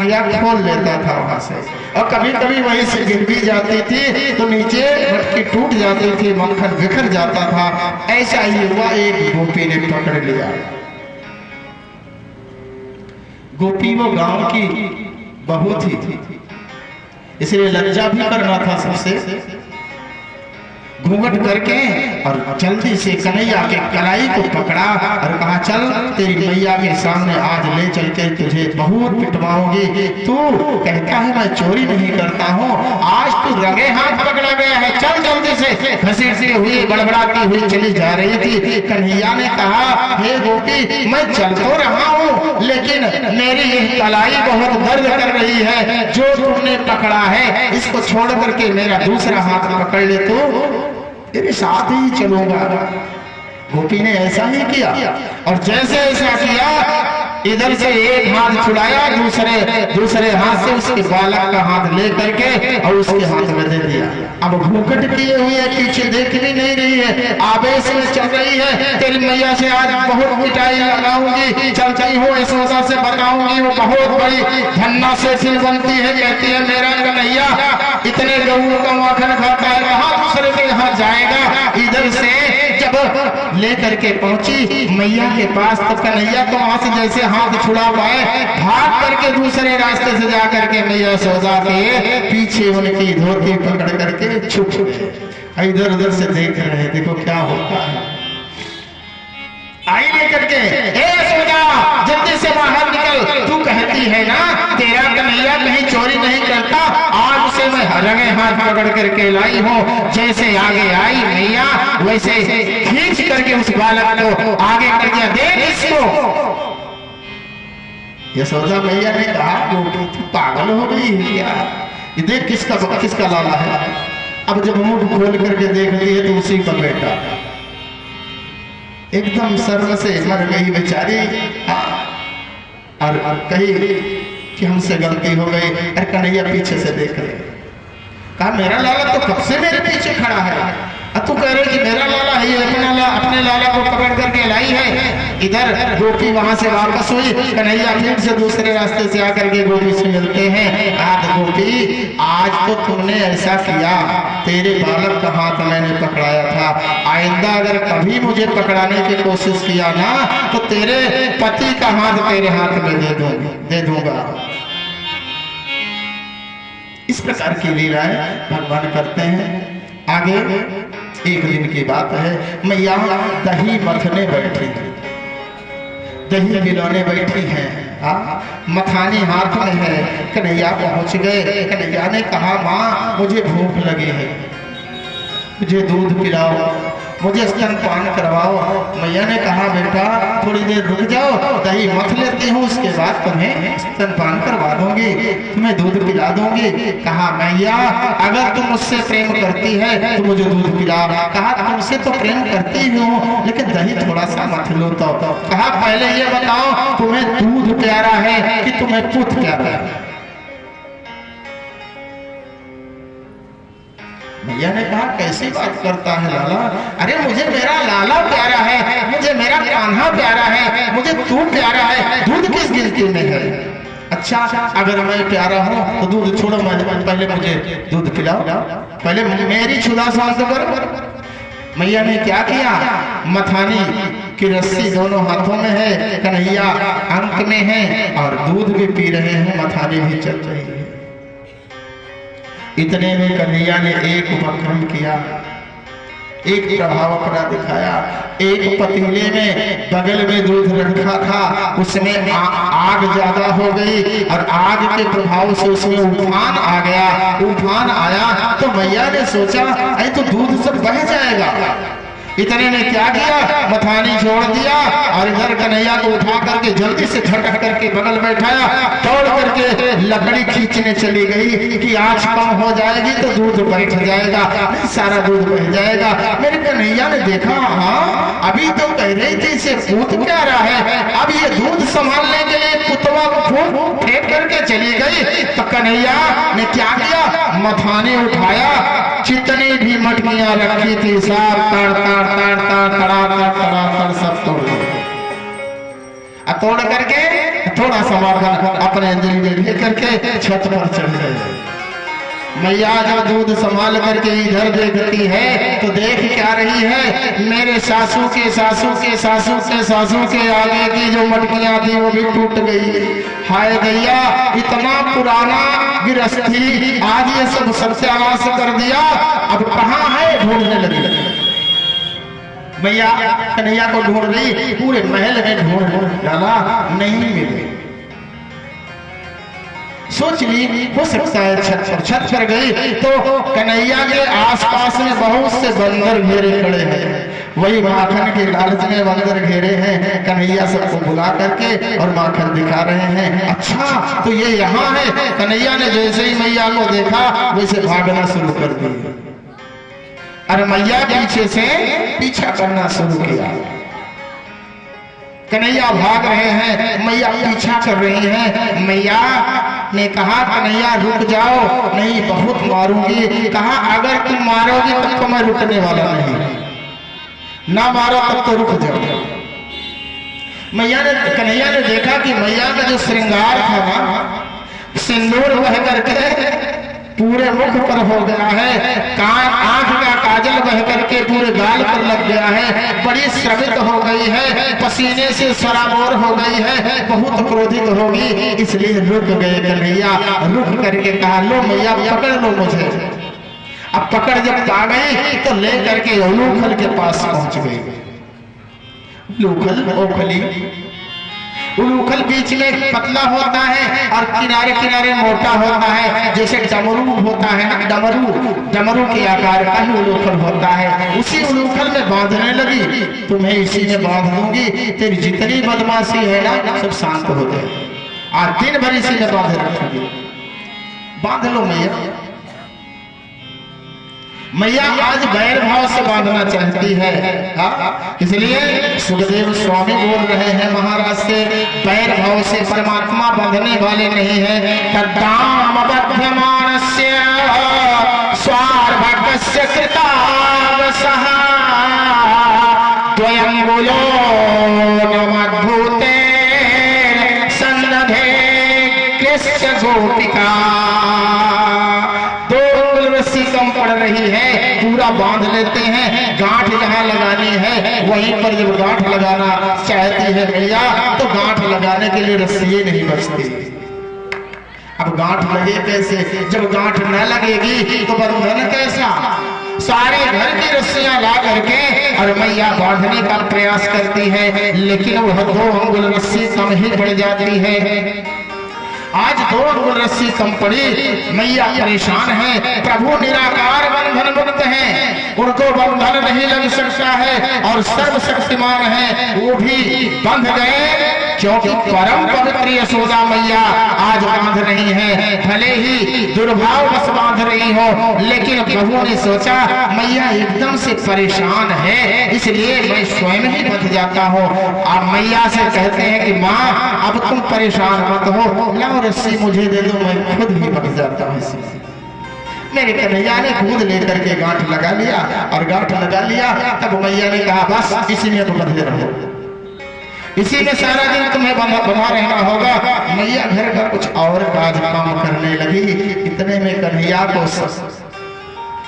या खोल लेता था वहां से, और कभी कभी वहीं से गिर भी जाती थी तो नीचे मटकी टूट जाती थी, मक्खन बिखर जाता था। ऐसा ही हुआ, एक गोपी ने पकड़ लिया। गोपी वो गांव की बहू थी, इसलिए लज्जा भी करना था सबसे। घूंघट करके और जल्दी से कन्हैया के कलाई को पकड़ा और कहा, चल तेरी मैया के सामने आज ले चल के तुझे बहुत पिटवाऊंगी। तू कहता है मैं चोरी नहीं करता हूँ, आज तू रंगे हाथ पकड़ा गया है, चल जल्दी से। घसीटती हुई बड़बड़ाती हुई चली जा रही थी। कन्हैया ने कहा, हे गोपी मैं चल तो रहा हूँ, लेकिन मेरी यह कलाई बहुत दर्द कर रही है। जो तुमने पकड़ा है इसको छोड़ करके मेरा दूसरा हाथ पकड़ ले तो तेरे साथ ही चलूंगा। गोपी ने ऐसा ही किया, और जैसे ऐसा किया इधर से एक हाथ छुड़ाया, दूसरे हाथ से उसके बालक का हाथ ले करके और उसके हाथ में दे दिया। अब घूंघट किए हुए पीछे देख भी नहीं रही है, आवेश में चल रही है, तेरी मैया से आज बहुत मिठाई लगाऊंगी, चलती हूँ यशोदा से बताऊंगी, वो बहुत बड़ी धन्ना से फिर बनती है। कहती है मेरा कन्हैया इतने गऊ का माखन खाता है, कहाँ दूसरे के यहाँ जाएगा। इधर से जब लेकर के पहुंची मैया के पास तो कन्हैया तो वहां से जैसे हाथ छुड़ा पाए, भाग करके दूसरे रास्ते से जा करके मैया यशोदा के पीछे उनकी धोती पकड़ करके छुप इधर उधर से देख रहे हैं, देखो क्या होता है। आई लेकर के, यशोदा जल्दी से बाहर निकल, तू कहती है ना तेरा कन्हैया कहीं चोरी नहीं करता, आज उसे मैं रंगे हाथ पकड़ करके लाई हूँ। जैसे आगे आई मैया वैसे खींच करके उस बालक को आगे कर दिया, देख इसको। यशोदा मैया ने कहा, तू पागल हो गई है क्या? ये देख किसका लाला है। अब जब मुंह खोल करके देख लिए तो उसी का बेटा एकदम शर्म से मर गई बेचारी, और कही कि हमसे गलती हो गई। अरे कन्हैया पीछे से देख रहे, कहा मेरा लाला तो कब से मेरे पीछे खड़ा है, अब तू कह रहे कि मेरा लाला है, ये अपने लाला को पकड़ करके लाई है। इधर गोपी वहां से वापस हुई, कन्हैया फिर से दूसरे रास्ते से आकर के गोपी से मिलते हैं। आज गोपी आज तो तुमने ऐसा किया, तेरे बालक का हाथ मैंने पकड़ाया था, आइंदा अगर कभी मुझे पकड़ाने की कोशिश किया ना तो तेरे पति का हाथ तेरे हाथ में दे दूंगा। इस प्रकार की लीलाएं भगवान करते हैं। आगे एक दिन की बात है, मैया दही मथने बैठी, दही मिलाने बैठी हैं, मथानी हाथ में है। कन्हैया पहुंच गए। कन्हैया ने कहा, माँ मुझे भूख लगी है, मुझे दूध पिलाओ, मुझे स्तनपान करवाओ। मैया ने कहा, बेटा थोड़ी देर रुक जाओ, दही मथ लेती हूँ, उसके बाद तुम्हें स्तनपान करवा दूंगी, तुम्हें दूध पिला दूंगी। कहा, मैया अगर तुम मुझसे प्रेम करती है तो मुझे दूध पिला। कहा, तुमसे तो प्रेम करती हूँ लेकिन दही थोड़ा सा मथ लो तो। कहा, पहले ये बताओ तुम्हें दूध प्यारा है कि तुम्हें पुत्र प्यारा है? मैया ने कहा, कैसी बात करता है लाला? अरे मुझे मेरा लाला प्यारा है, मुझे मेरा कान्हा प्यारा है, मुझे तू प्यारा है, दूध किस गिनती में है? अच्छा अगर मैं प्यारा हूँ तो दूध छोड़ो, पहले मुझे दूध पिलाओ, पहले मेरी छुदा शांत कर। मैया ने क्या किया, मथानी की रस्सी दोनों हाथों में है, कन्हैया अंक में है और दूध भी पी रहे हैं, मथानी भी चल रही है। इतने में कन्हैया ने एक उपक्रम किया, एक प्रभाव अपना दिखाया। एक पतीले में बगल में दूध रखा था, उसमें आग ज्यादा हो गई और आग के प्रभाव से उसमें उफान आ गया। उफान आया तो मैया ने सोचा अरे तो दूध सब बह जाएगा। इतने ने क्या किया, मथानी छोड़ दिया और इधर कन्हैया को उठा करके जल्दी से झटक करके बगल बैठाया, दौड़ करके लकड़ी खींचने चली गई कि आँच कम हो जाएगी तो दूध बैठ जाएगा, सारा दूध बह जाएगा। मेरे कन्हैया ने देखा, हाँ अभी तो कह रही थी इसे पूत प्यारा है, अब ये दूध संभालने के लिए पुतवा को फेंक करके चली गई। तो कन्हैया ने क्या किया, मथानी उठाया, जितनी भी मटकियां रखी थी सब तड़ सब तोड़ करके थोड़ा सा माखन अपने अंजलि में लेकर के छत पर चढ़ गए। मैया जब दूध संभाल करके इधर देखती है तो देख क्या रही है, मेरे सासू के सासू के सासू के सासू के आगे की जो मटकियां थी वो भी टूट गई। हाय गैया, इतना पुराना गिरस्थी आज ये सब सत्यानाश कर दिया, अब कहाँ है? ढूंढने लगी। मैया कन्हैया को ढूंढ रही, पूरे महल में ढूंढ डाला, नहीं मिले। सोच ली हो सकता है छत पर गई तो कन्हैया के आसपास में बहुत से बंदर घेरे खड़े हैं, वही माखन के लालच में बंदर घेरे हैं। कन्हैया सबको बुला करके और माखन दिखा रहे हैं। अच्छा तो ये यहाँ है। कन्हैया ने जैसे ही मैया को देखा वैसे भागना शुरू कर दिया, और मैया पीछे से पीछा करना शुरू किया। कन्हैया भाग रहे हैं, मैया पीछा कर रही हैं। मैया ने कहा कन्हैया रुक जाओ, नहीं बहुत मारूंगी। कहा अगर तुम मारोगी तब तो मैं रुकने वाला नहीं, ना मारो तब तो रुक जाओ। कन्हैया ने देखा कि मैया का जो श्रृंगार था ना, सिंदूर बह करके पूरे मुख पर हो गया है, आंख का काजल बह करके पूरे गाल पर लग गया है, बड़ी श्रमित हो गई है, पसीने से सराबोर हो गई है, बहुत क्रोधित होगी, इसलिए रुक गए कन्हैया। रुक करके कहा लो मैया पकड़ लो मुझे। अब पकड़ जब पा गई तो ले करके उलूखल के पास पहुंच गई। उलूखल बीच में पतला होता है और किनारे किनारे मोटा होता है, जैसे डमरू होता है ना, डमरू के आकार का ही उलूखल होता है। उसी उलूखल में बांधने लगी, तुम्हें इसी में बांध दूंगी, तेरी जितनी बदमाशी है ना सब शांत हो जाए, आज दिन भर इसी में बांध रखूंगी। बांध लो मैया। मैया आज बैर भाव से बांधना चाहती है, इसलिए सुखदेव स्वामी बोल रहे हैं महाराज से, बैर भाव से परमात्मा बांधने वाले नहीं है। तद्दाम बध्यमानस्य स्वार्भकस्य कृतावसः त्वयंबुलो नमद्भूते सन्नधे कृष्ण गोपिका। कम पड़ रही है, पूरा बांध लेते हैं, गांठ जहां लगानी है वहीं पर जब गांठ लगाना चाहती है मैया तो गांठ लगाने के लिए रस्सियां नहीं बचती। अब गांठ लगे कैसे? जब गांठ न लगेगी तो बंधन कैसा? सारे घर की रस्सियां ला करके और मैया बांधने का प्रयास करती है, लेकिन वह 2 अंगुल रस्सी कम ही पड़ जाती है। आज 2 अंगुल रस्सी कम पड़ी, मैया परेशान है। प्रभु निराकार बंधन मुक्त है, उनको बंधन नहीं लग सकता है, और सर्वशक्तिमान है, वो भी बंध गए, क्योंकि परम पवित्र यशोदा मैया आज बांध रही है। भले ही दुर्भाव बस बांध रही हो, लेकिन प्रभु ने सोचा मैया एकदम से परेशान है, इसलिए मैं स्वयं ही बंध जाता हूँ। आप मैया से कहते हैं कि माँ अब तुम परेशान मत हो, लाओ रस्सी मुझे दे दो, मैं खुद ही बंध जाता हूँ। मेरे कन्हैया ने खुद लेकर के गांठ लगा लिया, और गांठ लगा लिया तब मैया ने कहा बस इसी में तुम बंधे रहो, इसी में सारा दिन तुम्हें बंधा रहना होगा। मैया घर का कुछ और काज काम करने लगी। इतने में कन्हैया को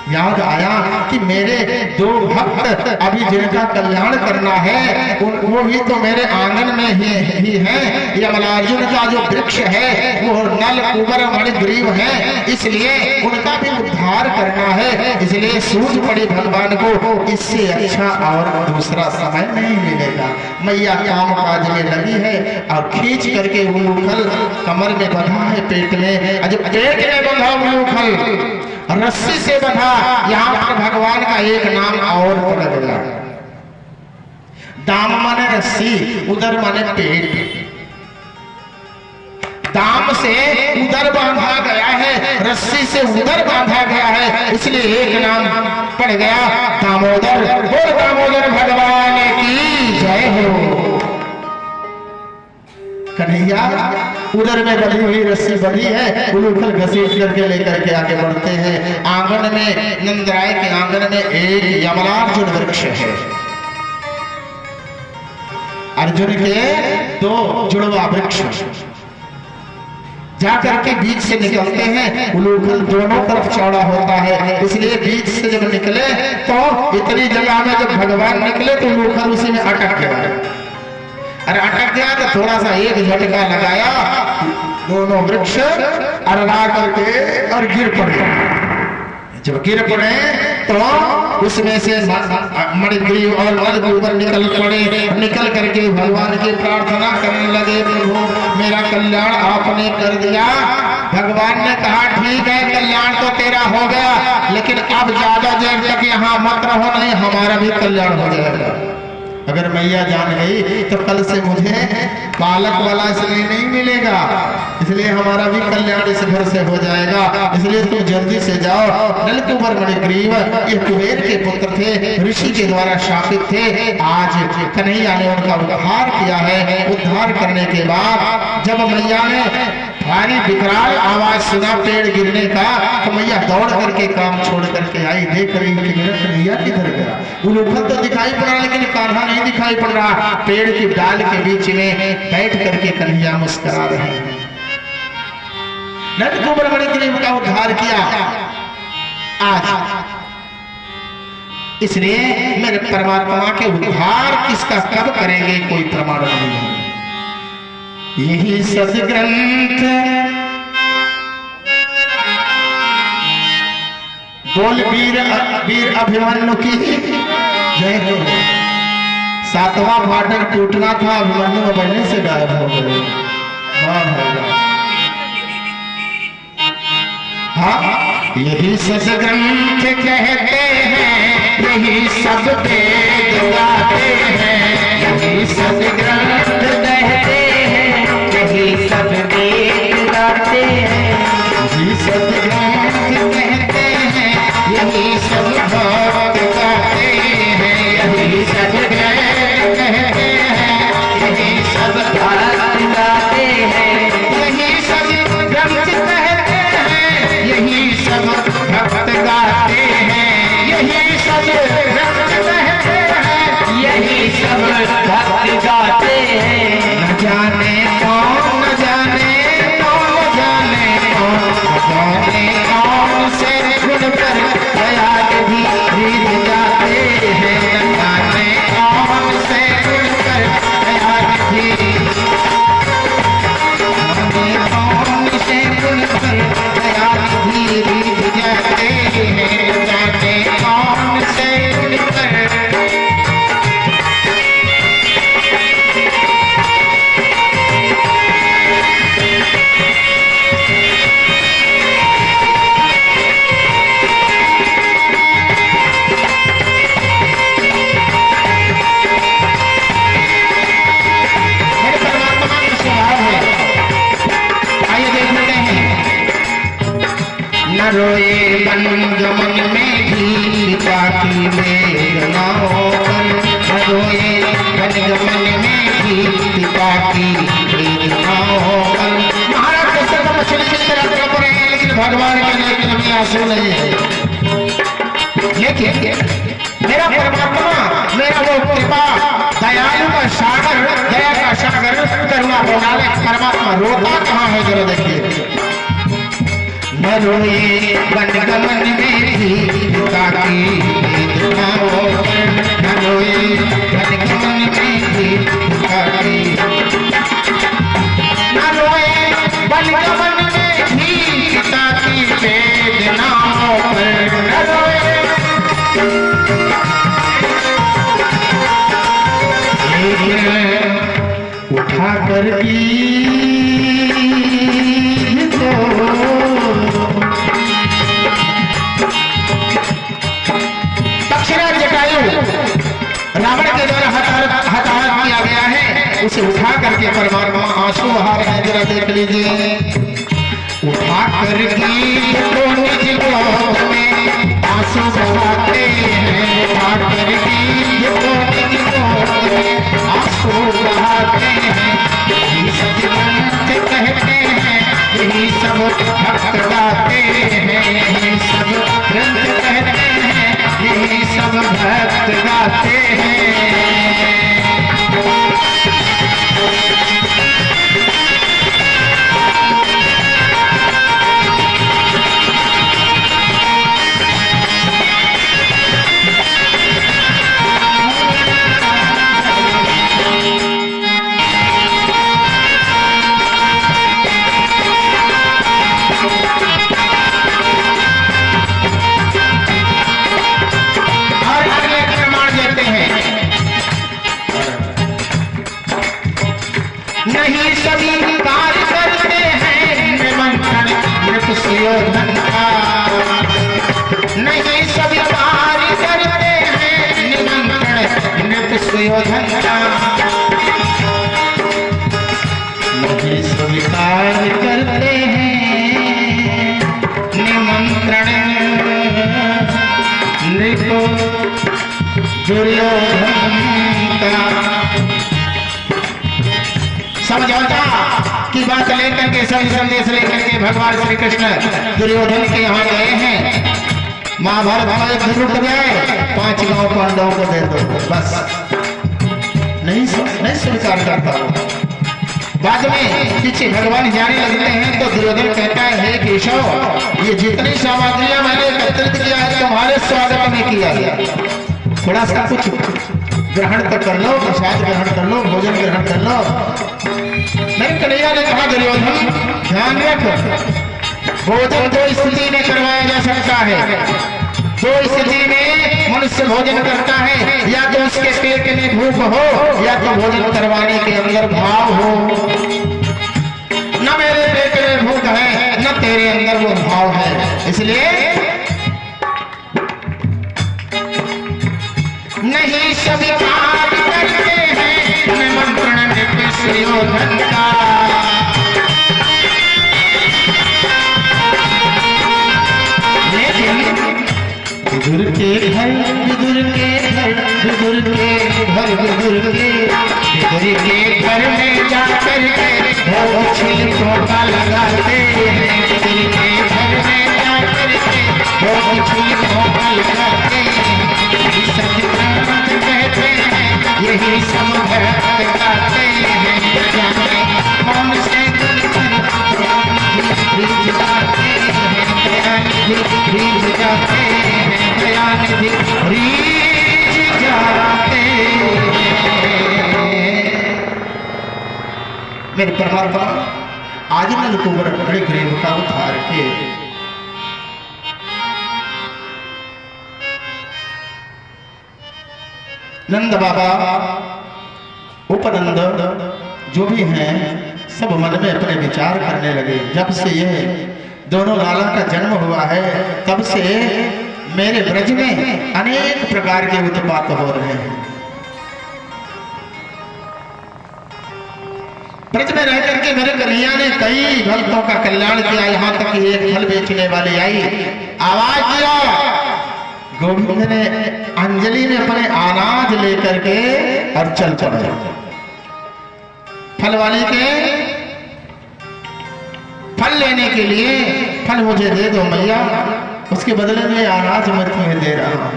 याद आया कि मेरे 2 भक्त अभी जिनका कल्याण करना है वो भी तो मेरे आंगन में ही है। यमलार्जुन का जो वृक्ष है वो नल कुबर मणिग्रीव है, इसलिए उनका भी उद्धार करना है। इसलिए सूझ पड़ी भगवान को इससे अच्छा और दूसरा समय नहीं मिलेगा। मैया काम काज में लगी है और खींच करके उलूखल कमर में बंधा है, पेट में, जब पेट में बंधा उलूखल रस्सी से बंधा। यहाँ पर भगवान का एक नाम और पड़ गया, दाम माने रस्सी, उदर माने पेट। दाम से उदर बांधा गया है, रस्सी से उदर बांधा गया है, इसलिए एक नाम पड़ गया दामोदर। बोल दामोदर भगवान की जय हो। कन्हैया उधर में बंधी हुई रस्सी बंधी है, उलूखल घसीट करके लेकर के आगे बढ़ते हैं। आंगन में, नंदराय के आंगन में एक यमलार्जुन वृक्ष है। अर्जुन के दो जुड़वा वृक्ष जाकर के बीच से निकलते हैं। उलूखल दोनों तरफ चौड़ा होता है, इसलिए बीच से जब निकले तो इतनी जगह में जब भगवान निकले तो उलूखल उसी में अटक गया। अरे अटक गया तो थोड़ा सा एक झटका लगाया, दोनों वृक्ष अरड़ा करके और गिर पड़े। जब गिर पड़े तो उसमें से मणिग्रीव और नल के ऊपर निकल पड़े। निकल करके भगवान की प्रार्थना करने लगे, प्रभु मेरा कल्याण आपने कर दिया। भगवान ने कहा ठीक है, कल्याण तो तेरा हो गया, लेकिन अब ज्यादा देर तक यहाँ मत रहो, नहीं हमारा भी कल्याण हो जाएगा। अगर मैया जान गई तो कल से मुझे बालक वाला इसलिए नहीं मिलेगा, इसलिए हमारा भी कल्याण इस घर से हो जाएगा। इसलिए तुम जल्दी से जाओ। नलकुबर मणिग्रीव ये कुबेर के पुत्र थे, ऋषि के द्वारा शापित थे। आज कन्हैया ने उनका उद्धार किया है। उद्धार करने के बाद जब मैया ने भारी विकराल आवाज सुना पेड़ गिरने का, तो मैया दौड़ करके काम छोड़ करके आई। देख रही कि मेरा कन्हैया किधर गया। उलूखल तो दिखाई पड़ रहा लेकिन कान्हा नहीं दिखाई पड़ रहा। पेड़ की डाल के बीच में बैठ करके कन्हैया मुस्कुरा रहे हैं। नलकुबर मणिग्रीव का उद्धार किया आज। इसलिए मेरे परमात्मा के उद्धार किसका कब करेंगे कोई प्रमाण नहीं है। यही सदग्रंथ बोल वीर अभिमन्यु की जय हो। सातवां फाटक टूटना था, अभिमन्यु बढ़ने से गायब हो गए। हाँ, यही सदग्रंथ कहते हैं, यही सब वेद गाते हैं। यही सदग्रंथ कहते हैं, यही सब वेद गाते हैं। यही सदग्रंथ कहते हैं, यही सब भक्त गाते हैं। यही सब वेद कहते हैं, यही सब भक्त गाते हैं। यही सब ग्रंथ कहते हैं, यही सब भक्त गाते हैं। यही सब ग्रंथ कहते हैं, यही सब भक्त गाते हैं। न जाने कौन, न जाने कौन, न जाने कौन, न जाने कौन से गुण पर दयाल भी रीत जाते हैं। न जाने कौन से गुण पर दयाल भी, कौन से गुण पर दयाल भी रीत जाते हैं। न जाने कौन से गुण पर रोए मन गमन में भी पिता की वेदनाओं पर। रोए मन गमन में भी पिता की वेदनाओं पर। महाराज कैसे तो मछली की तरह तड़प रहे हैं, लेकिन भगवान के नेत्र में आंसू नहीं है। लेकिन मेरा परमात्मा, मेरा वो कृपा दयालु का सागर, दया का सागर, करुणा वाला परमात्मा रोता कहाँ है जरा देखिए। न रोए मन गमन में भी पिता की वेदनाओं पर। न रोए मन गमन में भी पिता की, न रोए मन गमन में भी पिता की वेदनाओं पर। न रोए उठा कर रावण के द्वारा हताहत किया गया है, उसे उठा करके परमात्मा आंसू बहा रहे हैं। जरा देख लीजिए। उठा करके तो निज लोक में आंसू बहाते हैं। उठा करके तो निज लोक में आंसू बहाते हैं। यही सदग्रंथ कहते हैं, यही सब भक्त गाते हैं। यही सब ग्रंथ कहते हैं, यही सब भक्त गाते हैं। स्वीकार करते हैं निमंत्रण नृप सुयोधन का, नहीं स्वीकार करते हैं निमंत्रण नृप सुयोधन का, नहीं स्वीकार करते हैं निमंत्रण नृप दुर्योधन का। समझो की बात लेकर के सभी संदेश लेकर के भगवान श्री कृष्ण दुर्योधन के यहाँ गए हैं। महाभारत में रुक गए, 5 गांव पांडवों को दे दो, बस नहीं स्वीकार करता। बाद में पीछे भगवान जाने लगते हैं तो दुर्योधन कहता है हे केशव, ये जितनी सामग्रियां मैंने एकत्रित किया है तुम्हारे स्वागत में किया गया, थोड़ा सा कुछ ग्रहण तो कर लो, प्रसाद ग्रहण कर लो, भोजन ग्रहण कर लो। मेरे कन्हैया ने कहा दुर्योधन ध्यान रख, भोजन दो स्थिति में करवाया जा सकता है। दो स्थिति में मनुष्य भोजन करता है, या तो उसके पेट में भूख हो या तो भोजन करवाने के अंदर भाव हो। न मेरे पेट में भूख है न तेरे अंदर वो भाव है, इसलिए नहीं स्वीकार करते हैं निमंत्रण नृप सुयोधन का। लेकिन विदुर के घर विदुर के घर विदुर के घर विदुर के घर में जाकर के वो छिलकों का लगाते हैं। विदुर के घर में जाकर के वो छिलकों का लगाते हैं। कहते हैं यही समभक्त गाते हैं, मौन से बीज जाते हैं, बीज जाते हैं, बीज जाते हैं। मेरे परमात्मा आज नल को बड़े गरीब का उतार के नंद बाबा उपनंद जो भी हैं सब मन में अपने विचार करने लगे। जब से ये दोनों लाला का जन्म हुआ है तब से मेरे ब्रज में अनेक प्रकार के उत्पात हो रहे हैं। ब्रज में रह करके मेरे कन्हैया ने कई भक्तों का कल्याण किया। यहाँ तक कि एक फल बेचने वाली आई, आवाज दिया, गोविंद ने अंजलि में अपने अनाज लेकर के और चल पड़े। फल वाले के फल लेने के लिए फल मुझे दे दो मैया, उसके बदले में अनाज मैं तुम्हें दे रहा हूं।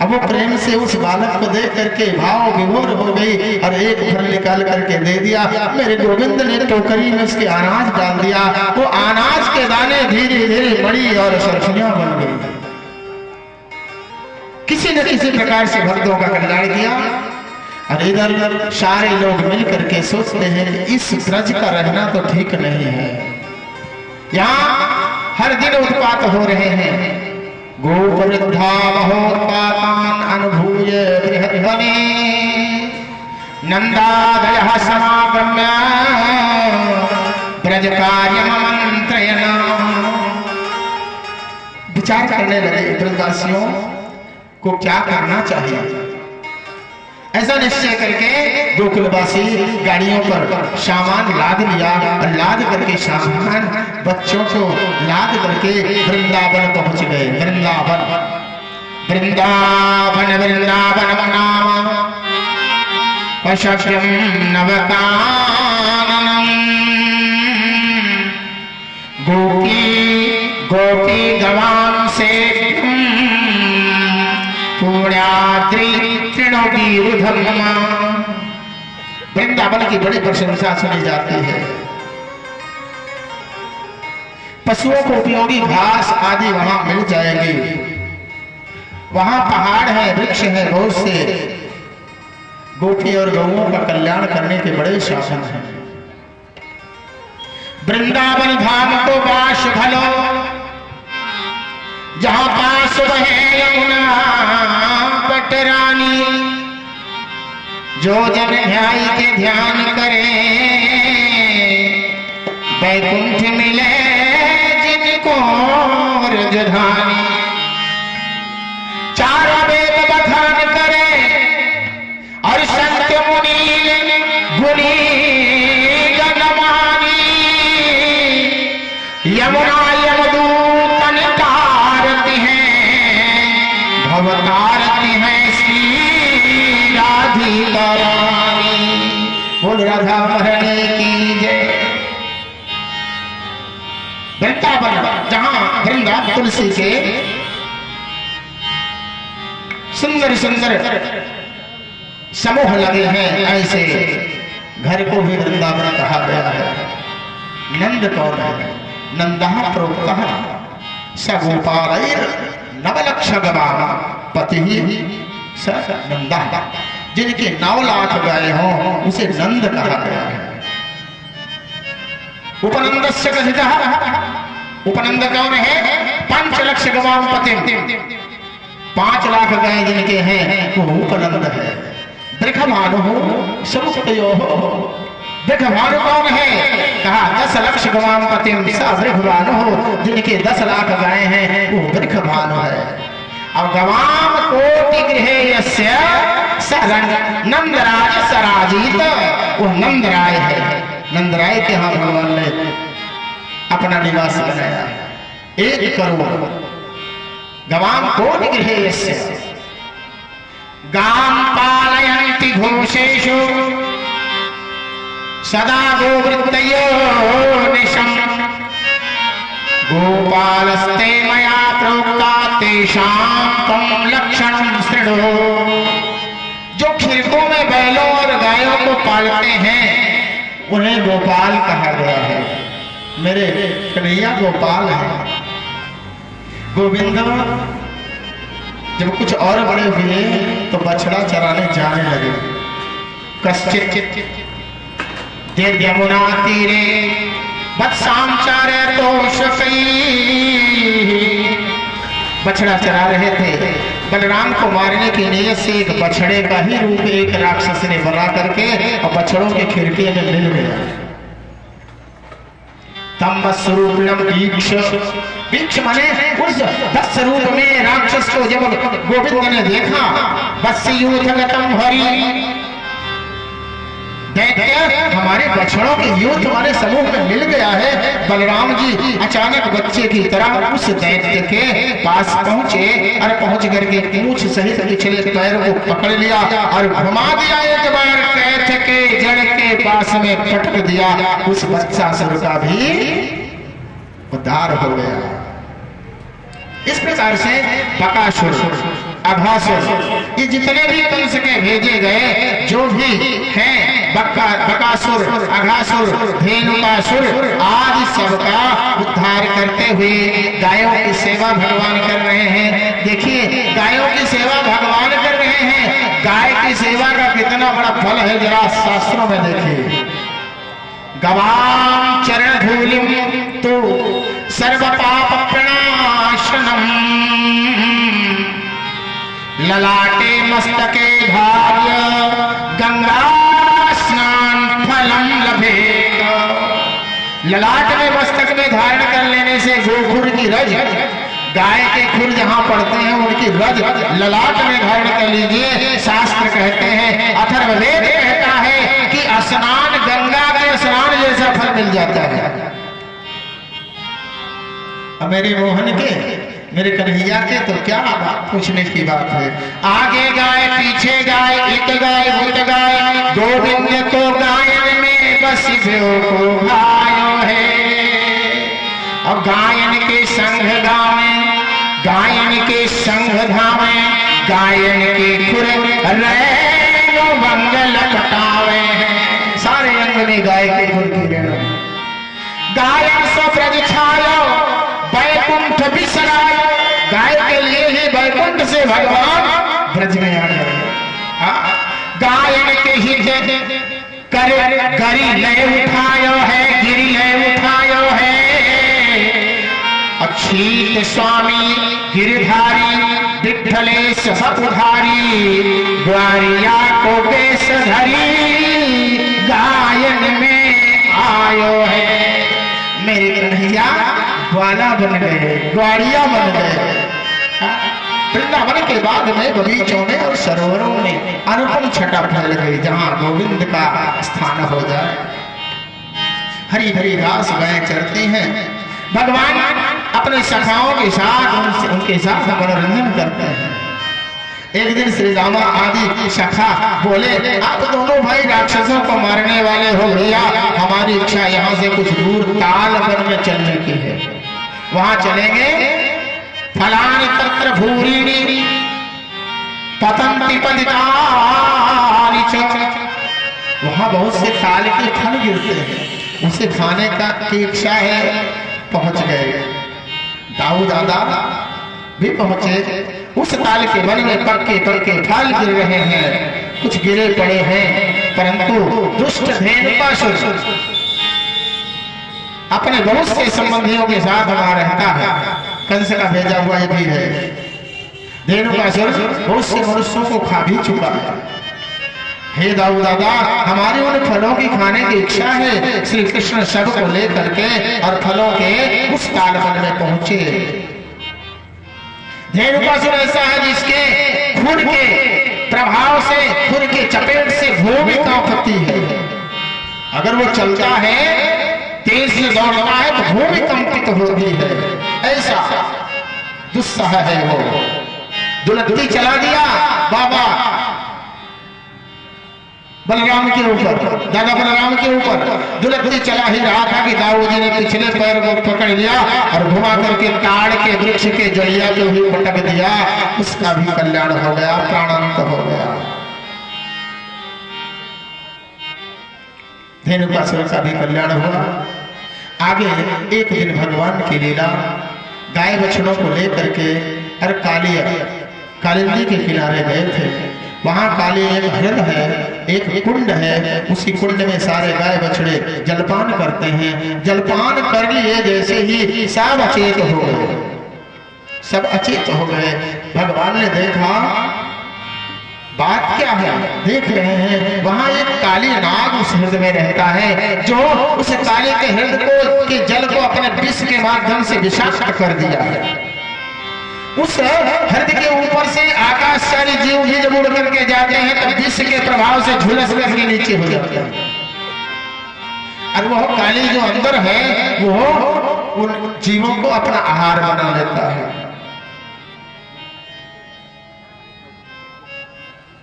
अब वो प्रेम से उस बालक को देख करके भाव विभोर हो गई और एक फल निकाल करके दे दिया। मेरे गोविंद ने टोकरी में उसके अनाज डाल दिया। वो अनाज के दाने धीरे धीरे मणि और सरसरियां बन गई। किसी न किसी प्रकार से भक्तों का कल्याण किया। और इधर सारे लोग मिल करके सोचते हैं इस ब्रज का रहना तो ठीक नहीं है, यहाँ हर दिन उत्पात हो रहे हैं। गोवृद्धा महोत्पातान् अनुभूय बृहद्वने नंदादयः समागम्य ब्रज कार्यमन्त्रयन्। विचार करने लगे ब्रजवासियों को क्या करना चाहिए। ऐसा निश्चय करके गोकुलवासी गाड़ियों पर सामान लाद लिया और लाद करके सामान बच्चों को लाद करके वृंदावन पहुंच गए। वृंदावन वृंदावन वृंदावन नाम पशक्यं नवकाननम् गोपी गवां से वृंदावन की बड़ी प्रशंसा सुनी जाती है। पशुओं को उपयोगी घास आदि वहां मिल जाएगी। वहां पहाड़ है, वृक्ष है बहुत से। गोपी और गौओं का कल्याण करने के बड़े शासन हैं। वृंदावन धाम को वास भलो जहां पास बहे यमुना पटरानी। जो जन ध्याई के ध्यान करे वैकुंठ मिले जिनको राजधानी, चारों वेद बखान करे और संत मुनि गुणी गणमानी, यमुना यमदूतन तारती हैं, भवतारती हैं श्री राधिका रानी। बोल राधा मरने की जय। वृंदावन जहां वृंदावन तुलसी के सुंदर सुंदर समूह लगे हैं, ऐसे घर को भी वृंदावन कहा गया है। नंद कौन है? नंदः प्रोक्तः स गोपालैर् नवलक्षगवाम पति स नंदः। जिनके 9 लाख गाय हो उसे नंद कहा गया है। उपनंदस्य कथितः, उपनंद कौन है? 5 लक्ष गवाम पति, 5 लाख गाय जिनके हैं वो उपनंद है। बृखभानु समुक्तयो, बृखभानु कौन है? कहा 10 लक्ष गवाम पति स बृखभानु, जिनके 10 लाख गाय हैं वो बृखभानु है। अब गवाम कोटि गृहे यस्य नंदराज सराजित, वो नंदराय है। नंदराय के यहाँ भगवान ने अपना निवास बनाया। 1 करोड़ गवाम कोटि गृहे यस्य, गाम पालयन्ति घोषेषु सदा गोवृत्तयो निशम्, गोपालस्ते मया प्रोक्ता तेषां त्वं लक्षणं शृणु। जो खिरकों में बैलों और गायों को पालते हैं उन्हें गोपाल कहा गया है। मेरे कन्हैया गोपाल है। गोविंद जब कुछ और बड़े हुए तो बछड़ा चराने जाने लगे। कश्चित् यमुना तीरे वत्सांचारे तोषकै, बछड़ा चरा रहे थे। बलराम को मारने की नियत से एक बछड़े का ही रूप एक राक्षस ने बना करके और बछड़ों के खिड़की में मिल गया। तम स्वरूपम वीक्ष, वीक्ष माने उस 10 रूप में राक्षस को जब गोविंद ने देखा, वत्सयूथगतम हरि, दैत्य हमारे बछड़ों के यूथ हमारे समूह में मिल गया है। बलराम जी अचानक बच्चे की तरह उस दैत्य के पास पहुंचे और पहुंच करके पूंछ सहित पिछले पैर को पकड़ लिया और घुमा दिया। एक बार कैथ के जड़ के पास में पटक दिया। उस बत्सासुर का भी उद्धार हो गया। इस प्रकार से बकासुर, अघासुर, ये जितने भी कंस के भेजे गए जो भी हैं, बकासुर, अघासुर, धेनुकासुर आदि सबका उद्धार करते हुए गायों की सेवा भगवान कर रहे हैं। देखिए गायों की सेवा भगवान कर रहे हैं। गाय की सेवा का कितना बड़ा फल है जरा शास्त्रों में देखिए। गवाम चरण धूलिम तो सर्व पाप प्रणाशनम, ललाटे मस्तके भार्य गंगा स्नान फलम लभेत। ललाट में मस्तक में धारण कर लेने से गोखुर की रज, गाय के खुर जहां पड़ते हैं उनकी रज ललाट में धारण कर लीजिए। शास्त्र कहते हैं, अथर्ववेद कहता है कि स्नान गंगा में स्नान जैसा फल मिल जाता है। अब मेरे मोहन के, मेरे कन्हैया के तो क्या पूछने की बात है। आगे गाय पीछे गाय, एक गाय भूत गाय, गोविंद को गायन में बस को गायो है। और गायन के संग गावे, गायन के संग धावे, गायन के खुर रैनो मंगल कटावे हैं। सारे अंग में गाय के खुर की रेणु। गायन सो ब्रज छायो वैकुंठ बिसरायो, गाय के लिए ही वैकुंठ से भगवान ब्रज में आ गए। गायन के ही कर गरी लय उठायो है, गिरी लय उठायो है। अक्षीत स्वामी गिरधारी विठलेश सपुधारी, ग्वारिया को बेस धरी गायन में आयो है। मेरे कन्हैया ग्वाला बन गए, ग्वाड़िया बन गए। वृंदावन के बाद में बगीचों में और सरोवरों में अनुपम छटा फैल गई, जहां गोविंद का स्थान हो जाए। हरी हरी घास गायें चरती हैं, भगवान अपने सखाओं के साथ उनके साथ मनोरंजन करते हैं। एक दिन श्री रामा आदि सखा बोले, आप दोनों भाई राक्षसों को मारने वाले हो भैया, हमारी इच्छा यहाँ से कुछ दूर ताल वन में चलने की है, वहां चलेंगे। फलानि तत्र भूरिणी पतन्ति पतितानि च, वहां बहुत से ताल के फल गिरते हैं, उसे खाने की इच्छा है। पहुंच गए, दाऊ दादा भी पहुंचे। उस ताल के वन में पक्के पक्के फल गिर रहे हैं, कुछ गिरे पड़े हैं, परंतु दुष्ट धेनुकासुर अपने बहुत से संबंधियों के साथ वहां रहता है। कंस का भेजा हुआ ये भी है। धेनुकासुर बहुत से मनुष्यों को खा भी चुका है। हे दाऊ दादा, हमारी उन फलों की खाने की इच्छा है। श्री कृष्ण सब को लेकर के और फलों के उस ताल वन में पहुंचे। धेनुकासुर ऐसा है जिसके खुद के प्रभाव से, खुद के चपेट से भूमि कांपती है। अगर वो चलता है, तेज से दौड़ता है, तो भूमि कंपित होती है। ऐसा दुस्सह है वो। दुलत्ती चला दिया बाबा बलराम के ऊपर, दादा बलराम के ऊपर दुलत्ती चला ही रहा था कि दाऊ जी ने पिछले पैर को पकड़ लिया और घुमा करके ताड़ के वृक्ष के जड़िया को भी पटक दिया। उसका भी कल्याण हो गया, प्राणांत हो गया। धेनुकासुर का भी कल्याण हुआ। आगे एक दिन भगवान की लीला, गाय बछड़ों को लेकर के और कालिंदी के किनारे गए थे। वहां काली एक हृद है, एक कुंड है, उसी कुंड में सारे गाय बछड़े जलपान करते हैं। जलपान कर लिए जैसे ही सब अचेत हो गए, सब अचेत हो गए। भगवान ने देखा, बात क्या है? देख रहे हैं वहां एक काली नाग उस हृदय में रहता है, जो उस काली के हृदय को के जल को अपने विष के माध्यम से विषाक्त कर दिया है। उस हृदय के ऊपर से आकाशचारी जीव भी जब उड़ करके जाते हैं तो विष के प्रभाव से झुलस करके नीचे हो जाते हैं। और वह काली जो अंदर है वो उन जीवों को अपना आहार बना लेता है।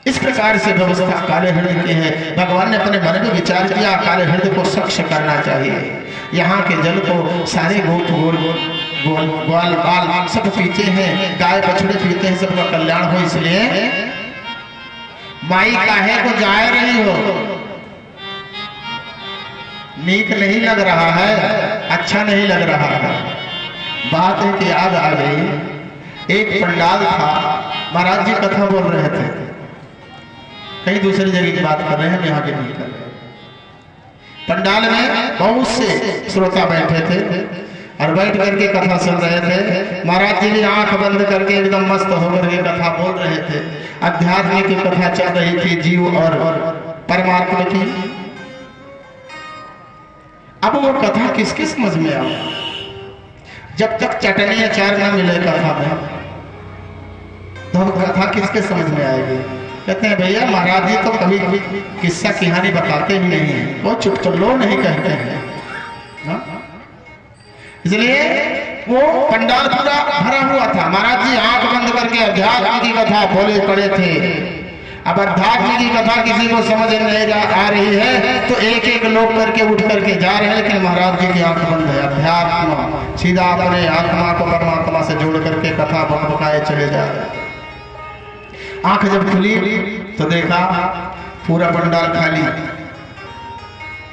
इस प्रकार से व्यवस्था काले हृदय की है। भगवान ने अपने मन में विचार किया, काले हृदय को स्वच्छ करना चाहिए। यहाँ के जल को सारे गोप ग्वाल बाल सब पीते हैं, गाय बछड़े पीते हैं, सबका कल्याण हो। इसलिए माई काहे को जा रही हो, नीक नहीं लग रहा है, अच्छा नहीं लग रहा है। बात है कि याद आ गई, एक पंडाल था, महाराज जी कथा बोल रहे थे, कहीं दूसरी जगह की बात कर रहे हैं, यहाँ के नहीं कर रहे। पंडाल में बहुत से श्रोता बैठे थे और बैठ करके कथा सुन रहे थे। महाराज जी भी आंख बंद करके एकदम मस्त होकर के कथा बोल रहे थे। अध्यात्म की कथा चल रही थी, जीव और परमात्मा की। अब वो कथा किसकी समझ में आ? जब तक चटनी अचार न मिले कथा में, तो कथा किसके समझ में आएगी? कहते हैं भैया महाराज जी तो कभी किस्सा कहानी बताते ही नहीं है, वो चुटकुल्लो नहीं कहते हैं। इसलिए वो पंडाल पूरा भरा हुआ था। महाराज जी आंख बंद करके अध्यात्म की कथा बोले पड़े थे। अब अध्यात्म की कथा किसी को समझ नहीं आ रही है तो एक एक लोग करके उठ करके जा रहे हैं, लेकिन महाराज जी की आंख बंद है। अध्यात्म सीधा अपने आत्मा को परमात्मा से जोड़ करके कथा बकाए चले जा रहे हैं। आंख जब खुली तो देखा पूरा पंडाल खाली,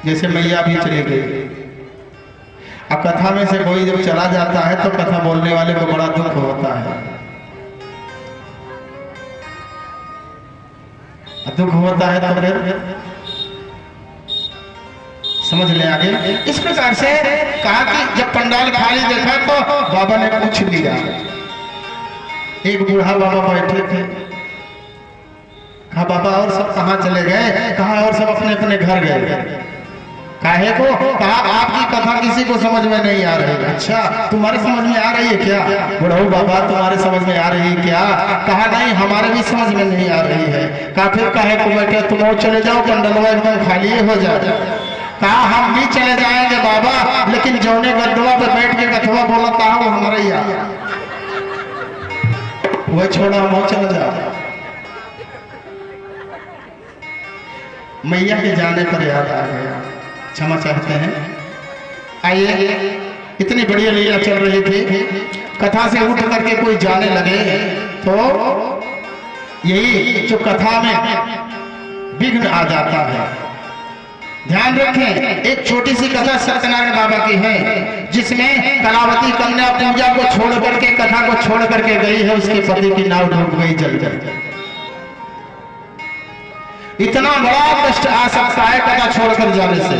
जैसे मैया भी चली गई। अब कथा में से कोई जब चला जाता है तो कथा बोलने वाले को बड़ा दुख होता है। दुख होता है तो फिर समझ ले आगे। इस प्रकार से कहा कि जब पंडाल खाली देखा तो बाबा ने पूछ लिया। एक बूढ़ा बाबा बैठे थे, कहा बाबा और सब कहाँ चले गए? कहा और सब अपने अपने घर गए। काहे को? कहा आपकी कथा किसी को समझ में नहीं आ रही। अच्छा, तुम्हारे समझ में आ रही है क्या? बुढ़ऊ बाबा तुम्हारे समझ में आ रही है क्या? कहा नहीं, हमारे भी समझ में नहीं आ रही है। कहा फिर काहे को बैठे, तुम और चले जाओ, पंडलवा एकदम खाली हो जाए। कहा हम भी चले जाएंगे बाबा, लेकिन जौने गद्दवा पे बैठ के कथवा बोला था वो हमारा ही आ, वह छोड़ा हम चले जाओ। मैया के जाने पर याद आ गया, क्षमा चाहते हैं। आइए, इतनी बढ़िया लीला चल रही थी, कथा से उठ करके कोई जाने लगे तो यही जो कथा में विघ्न आ जाता है। ध्यान रखें, एक छोटी सी कथा सत्यनारायण बाबा की है, जिसमें कलावती कन्या पूजा को छोड़ करके, कथा को छोड़ करके गई है, उसके पति की नाव डूब गई जल कर। इतना बड़ा कष्ट आ सकता है कथा छोड़कर जाने से।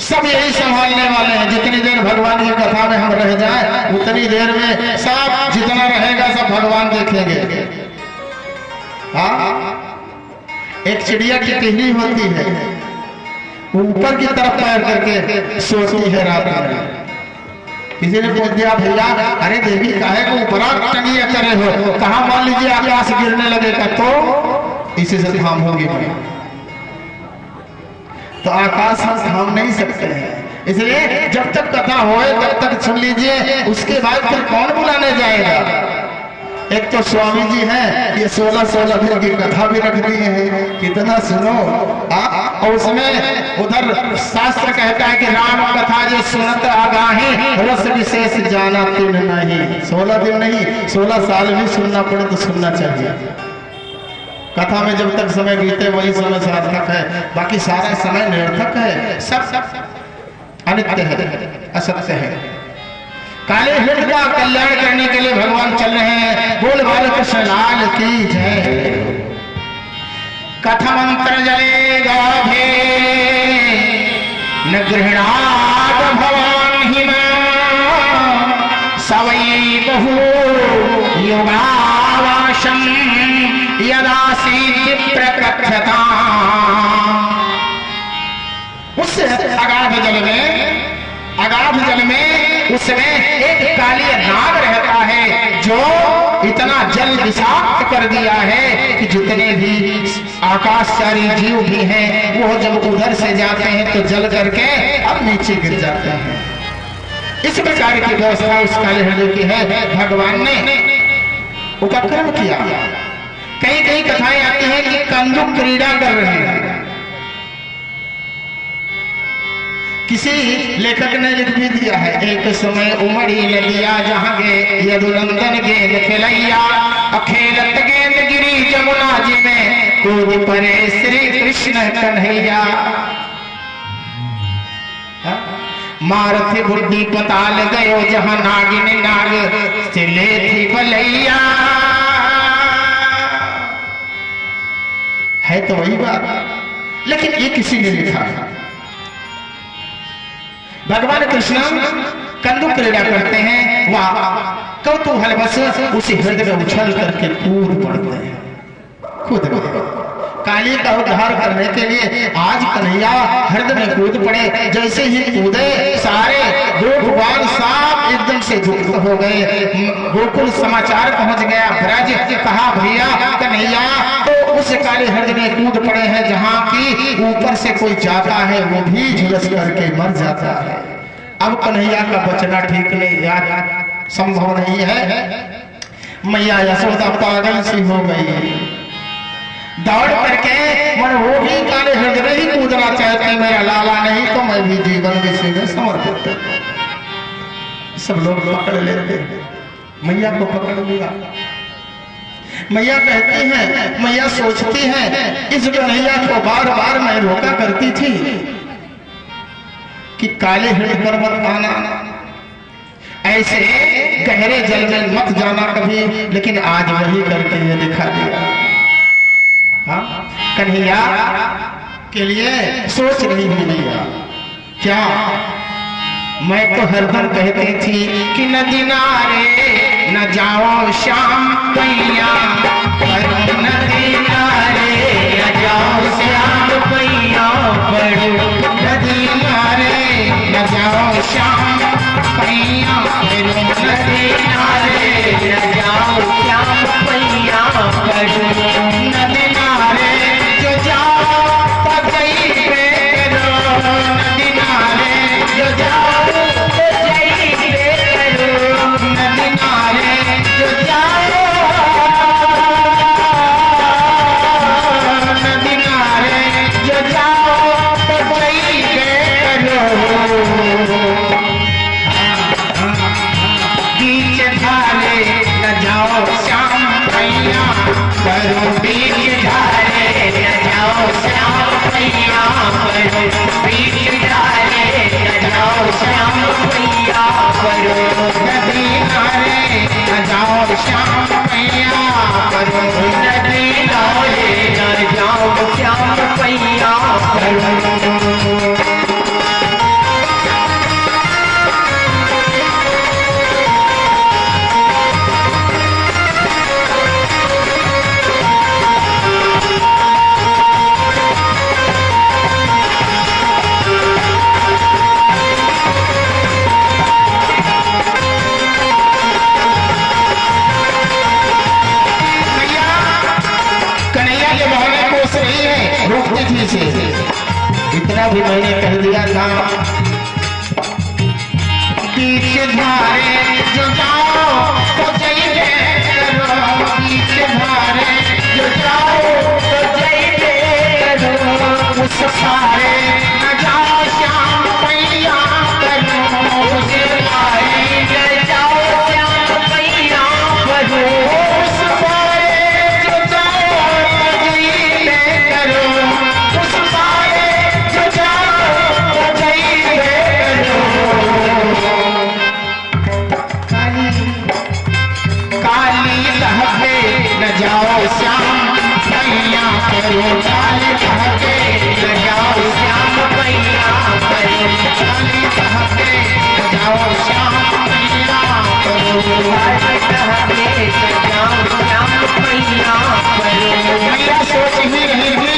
सब यही संभालने वाले हैं, जितनी देर भगवान की कथा में हम रह जाएं, उतनी देर में सब जितना रहेगा सब भगवान देखेंगे। हाँ, एक चिड़िया की टिहरी होती है, ऊपर की तरफ पैर करके सोती है रात में। किसी ने पूछ दिया, भैया अरे देवी काहे को ऊपर टंगिया करे हो? कहा मान लीजिए आकाश गिरने लगेगा तो इसी से थाम होगी। तो आकाश हम थाम नहीं सकते हैं, इसलिए जब तक कथा होए तब तक सुन लीजिए, उसके बाद फिर कौन बुलाने जाएगा? एक तो स्वामी जी हैं, ये 16-16 दिन की कथा भी रख दी है, कितना सुनो। और उसमें उधर शास्त्र कहता है कि राम कथा जो सुनत आगाही, रस विशेष जाना तीन नहीं। 16 दिन नहीं, 16 साल भी सुनना पड़े तो सुनना चाहिए। कथा में जब तक समय बीते वही समय सार्थक है, बाकी सारा समय निरर्थक है, सब अनित्य है, असत्य है। काले हिरण का कल्याण करने के लिए भगवान चल रहे हैं। बोल बालकृष्ण लाल की जय। कथमंत्र जलेगा भे न गृहणाद भवान हिमा सवई बहु योगावाशम यदा सिद्धि प्रकथता। उस अगाध जल में उसमें एक काली नाग रहता है, जो इतना जल विषाक्त कर दिया है कि जितने भी आकाशचारी जीव भी हैं, वो जब उधर से जाते हैं तो जल करके अब नीचे गिर जाते हैं। इस प्रकार की व्यवस्था उस काले हृदय की है। भगवान ने उपक्रम किया। कई कई कथाएं आती हैं कि कंदुक क्रीड़ा कर रहे हैं। किसी लेखक ने लिख भी दिया है, एक समय उमड़ी नदिया जहां गे यदुनंदन गेंद खिलैया, अखेलत गेंद गिरी जमुना जी में, कूद परे श्री कृष्ण कन्हैया। मारथी बुद्धि पताल गयो जहां नागिन नाग सिले थी बलैया। है तो वही बात, लेकिन ये किसी ने लिखा है। भगवान कृष्ण कंदुक क्रीड़ा करते हैं, वह कौतूहल बस उसी हृदय में उछल करके कूद पड़ते हैं। खुद काली का उद्धार करने के लिए आज कन्हैया हृदय में कूद पड़े। जैसे ही कूदे सारे गोपबाल साफ एकदम से युक्त हो गए। गोकुल समाचार पहुंच गया, ब्रज कहा भैया कन्हैया तो उस काले हृदय में कूद पड़े हैं, जहां की ऊपर से कोई जाता है वो भी झुलस करके मर जाता है। अब कन्हैया का बचना ठीक नहीं, यार संभव नहीं है। मैया यशोदा पागल सी हो गई, दौड़ करके मन वो भी काले हृदय में ही कूदना चाहते हैं, मेरा लाला नहीं तो मैं भी जीवन विषय में समर्पित करता। सब लोग पकड़ लेते, मैया को पकड़ लिया। मैया कहती हैं, मैया सोचती हैं, इस कन्हैया को बार बार मैं रोका करती थी कि काले हृदय पर मत आना, ऐसे गहरे जल में मत जाना कभी, लेकिन आज वही करके ये दिखा दिया। हाँ? कन्हैया के लिए सोच रही हूँ मैया, क्या मैं तो हरदम कहती थी कि नदी नारे न जाओ श्याम पैया, नदी नारे न जाओ श्याम पैया, श्याम पैया करो नदी नारे न जाओ श्याम पैया करो नदी नारे जो जाओ पगई पे करो नदी नारे जो जाओ पगई पे करो नदी नारे जो जाओ नदी नारे जो जाओ पगई पे करो बीच धारे न जाओ श्याम पैया करो बीच धारे न जाओ श्याम पैया करो बीच धारे न जाओ श्याम पैया करो नदी नारे न जाओ श्याम पैया करो नदी नारे न जाओ श्याम पैया करो से इतना भी मैंने कह दिया था बीच धारे जो जाओ तो जइबे करो बीच धारे जो जाओ तो जइबे करो उस पारे न जाओ श्याम पैया करो उस पारे न जाओ श्याम पैया करो उस पारे जो जाओ तो जइबे करो जाओ श्याम पैया करो काली बहके न जाओ श्याम पैया करो काली बहके न जाओ श्याम पैया करो काली बहके न जाओ श्याम पैया करो मैया सोच ही रही थी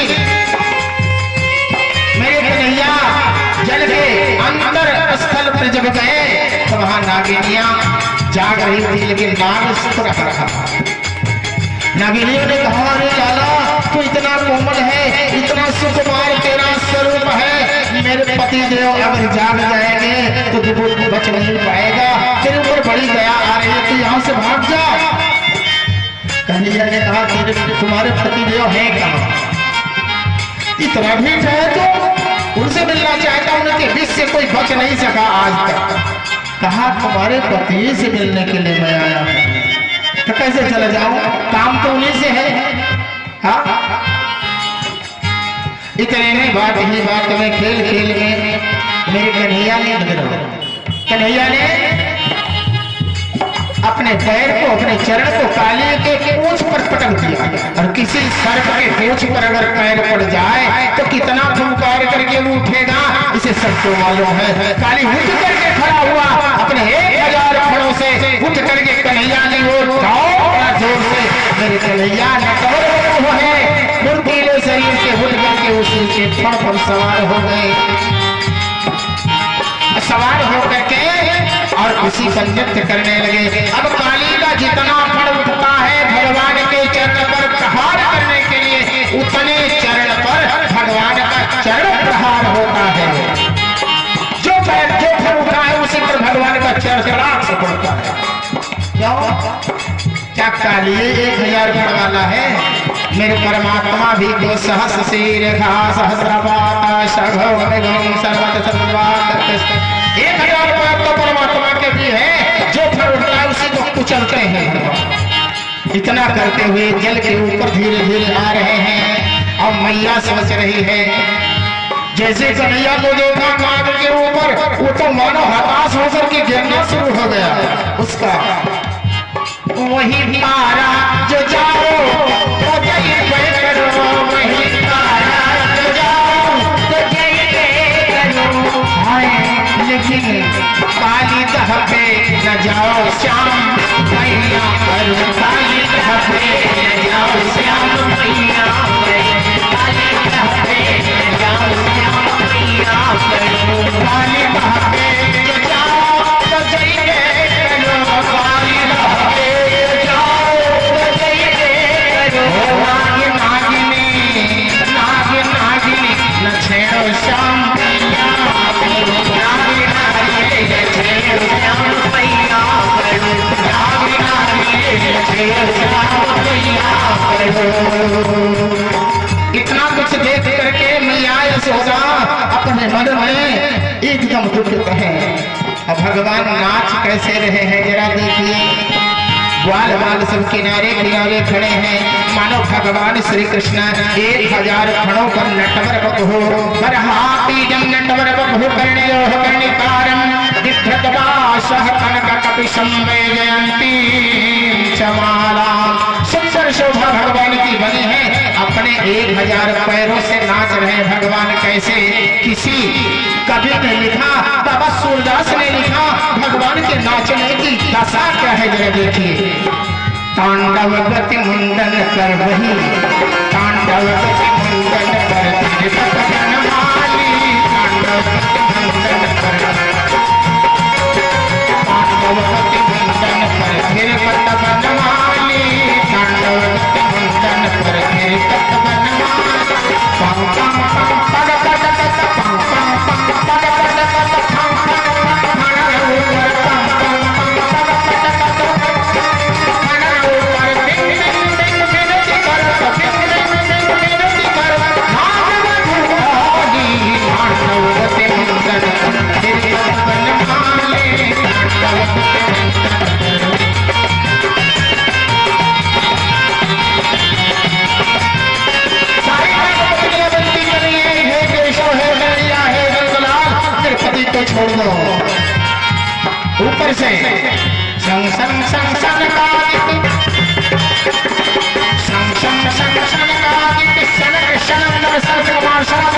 मेरे कन्हैया जल के अंतर स्थल पर जब गए तो वहां नागिनियां जाग रही थी लेकिन नाग सुख रहा नागिनियों ने कहा अरे लाला तू इतना कोमल है इतना सुकुमार तेरा स्वरूप है मेरे पति देव अगर जाग जाएंगे तो तू बच नहीं पाएगा तेरे ऊपर बड़ी दया आ रही है तू यहाँ से भाग जा कन्हैया ने कहा तेरे तुम्हारे पति देव है कहाँ इतना भी चाहे तो उनसे मिलना चाहता उनके बीच से कोई बच नहीं सका आज तक कहा तुम्हारे पति से मिलने के लिए मैं आया हूँ तो कैसे चला जाऊं काम तो उन्हीं से है हाँ इतने में बात ही बात में खेल खेल में मेरे कन्हैया ने अपने पैर को अपने चरण को काली के पूंछ पर पटक दिया और किसी सर्प के पूंछ पर अगर पैर पड़ जाए तो कितना फुंकार करके वो उठेगा इसे सबको मालूम है काली उठ करके खड़ा हुआ अपने 1000 फड़ों से उठ करके कन्हैया ने वो बड़ा जोर से मेरे कन्हैया न कहो है फुर्तीले शरीर से उठ करके उसी के फड़ पर सवार हो गए सवार होकर के और उसी पर नृत्य करने लगे अब काली का जितना फड़ उठता है भगवान के चरण पर प्रहार करने के लिए उतने चरण पर भगवान का चरण प्रहार होता है जो फड़ उठा है उसी पर भगवान का चरण से पड़ता है क्यों क्या काली 1000 फड़ वाला है मेरे परमात्मा भी को सहस्र शीर सहस्रपात सर्वत सर्ववात 1000 पाप तो परमात्मा के भी है जो फल उठता है उसी को कुचलते हैं इतना करते हुए जल के ऊपर धीरे धीरे आ रहे हैं और मैया समझ रही है जैसे कन्हैया को देखा नाग के ऊपर वो तो मानो हताश होकर के गिरना शुरू हो गया उसका वही पारा जो जाओ तो जइबे करो वही पारा जो जाओ तो जइबे करो हाय लेकिन काली दह पे न जाओ श्याम पैया करो काली दह पे न जाओ श्याम पैया करो काली दह पे न जाओ श्याम पैया करो काली दह पे परम दुखित है। अब भगवान नाच कैसे रहे हैं जरा देखिए। ग्वाल बाल सब किनारे किनारे खड़े हैं, मानो भगवान श्री कृष्ण 1000 खड़ों पर नटवर बहु बरहापीजम नटवर बहु कर्णयो कर्णिकारम विभ्रतवासः कनक कपिशं वैजयन्ती चमाला। सुंदर शोभा भगवान की बनी है, अपने 1000 पैरों से नाच रहे भगवान। कैसे? किसी कवि ने लिखा, बाबा सूरदास ने लिखा, भगवान के नाचने की दशा क्या है जरा देखिए। तांडव गति मुंडन कर वही, तांडव गति मुंडन कर बनमाली, तांडव गति मुंडन कर, तांडव गति मुंडन कर फिर पत बनमाली, तांडव गति मुंडन कर फिर पत बनमाली। पम पम पम पग पग पग पम पम पम पग पग पग पम पम हर ऊपर पम पम पम पग पग पग हर ऊपर बिन बिन बिन बिनती कर बिन बिन बिन बिनती कर भागवत होगी तांडव गति मुंडन फिर पत बनमाली, तांडव गति मुंडन। तो छोड़ दो ऊपर से संग संग संग संग कागित संग संग संग संग कागित सनक शनंदर सरकुमार शरण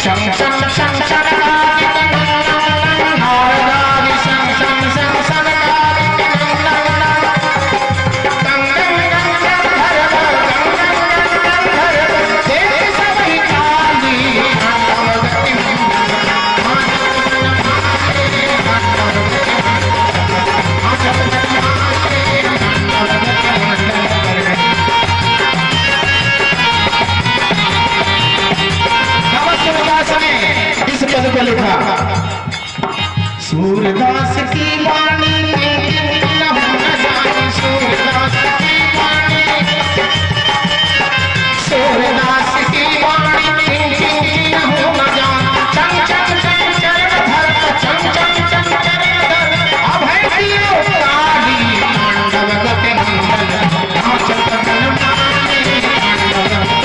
संग संग संग संग कागित नारदादि संग संग संग संग कागित को लिखा। सूरदास की वाणी न होना जाने, सूरदास की वाणी, सूरदास की वाणी न होना जाने। चम चम चम चरण धर, चम चम चम चरण धर, अभय दियो काली तांडव गति मुंडन नाचत बनमाली, तांडव गति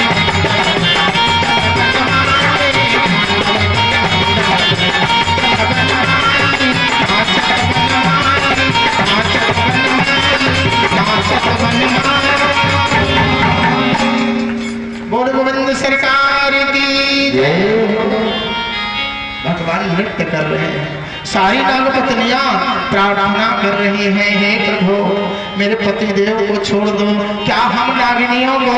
बोल गोविंद सरकार की जय। भगवान नृत्य कर रहे हैं, सारी नागपत्नियां प्रार्थना कर रही हैं, हे प्रभु मेरे पति देव को छोड़ दो। क्या हम नागिनियों को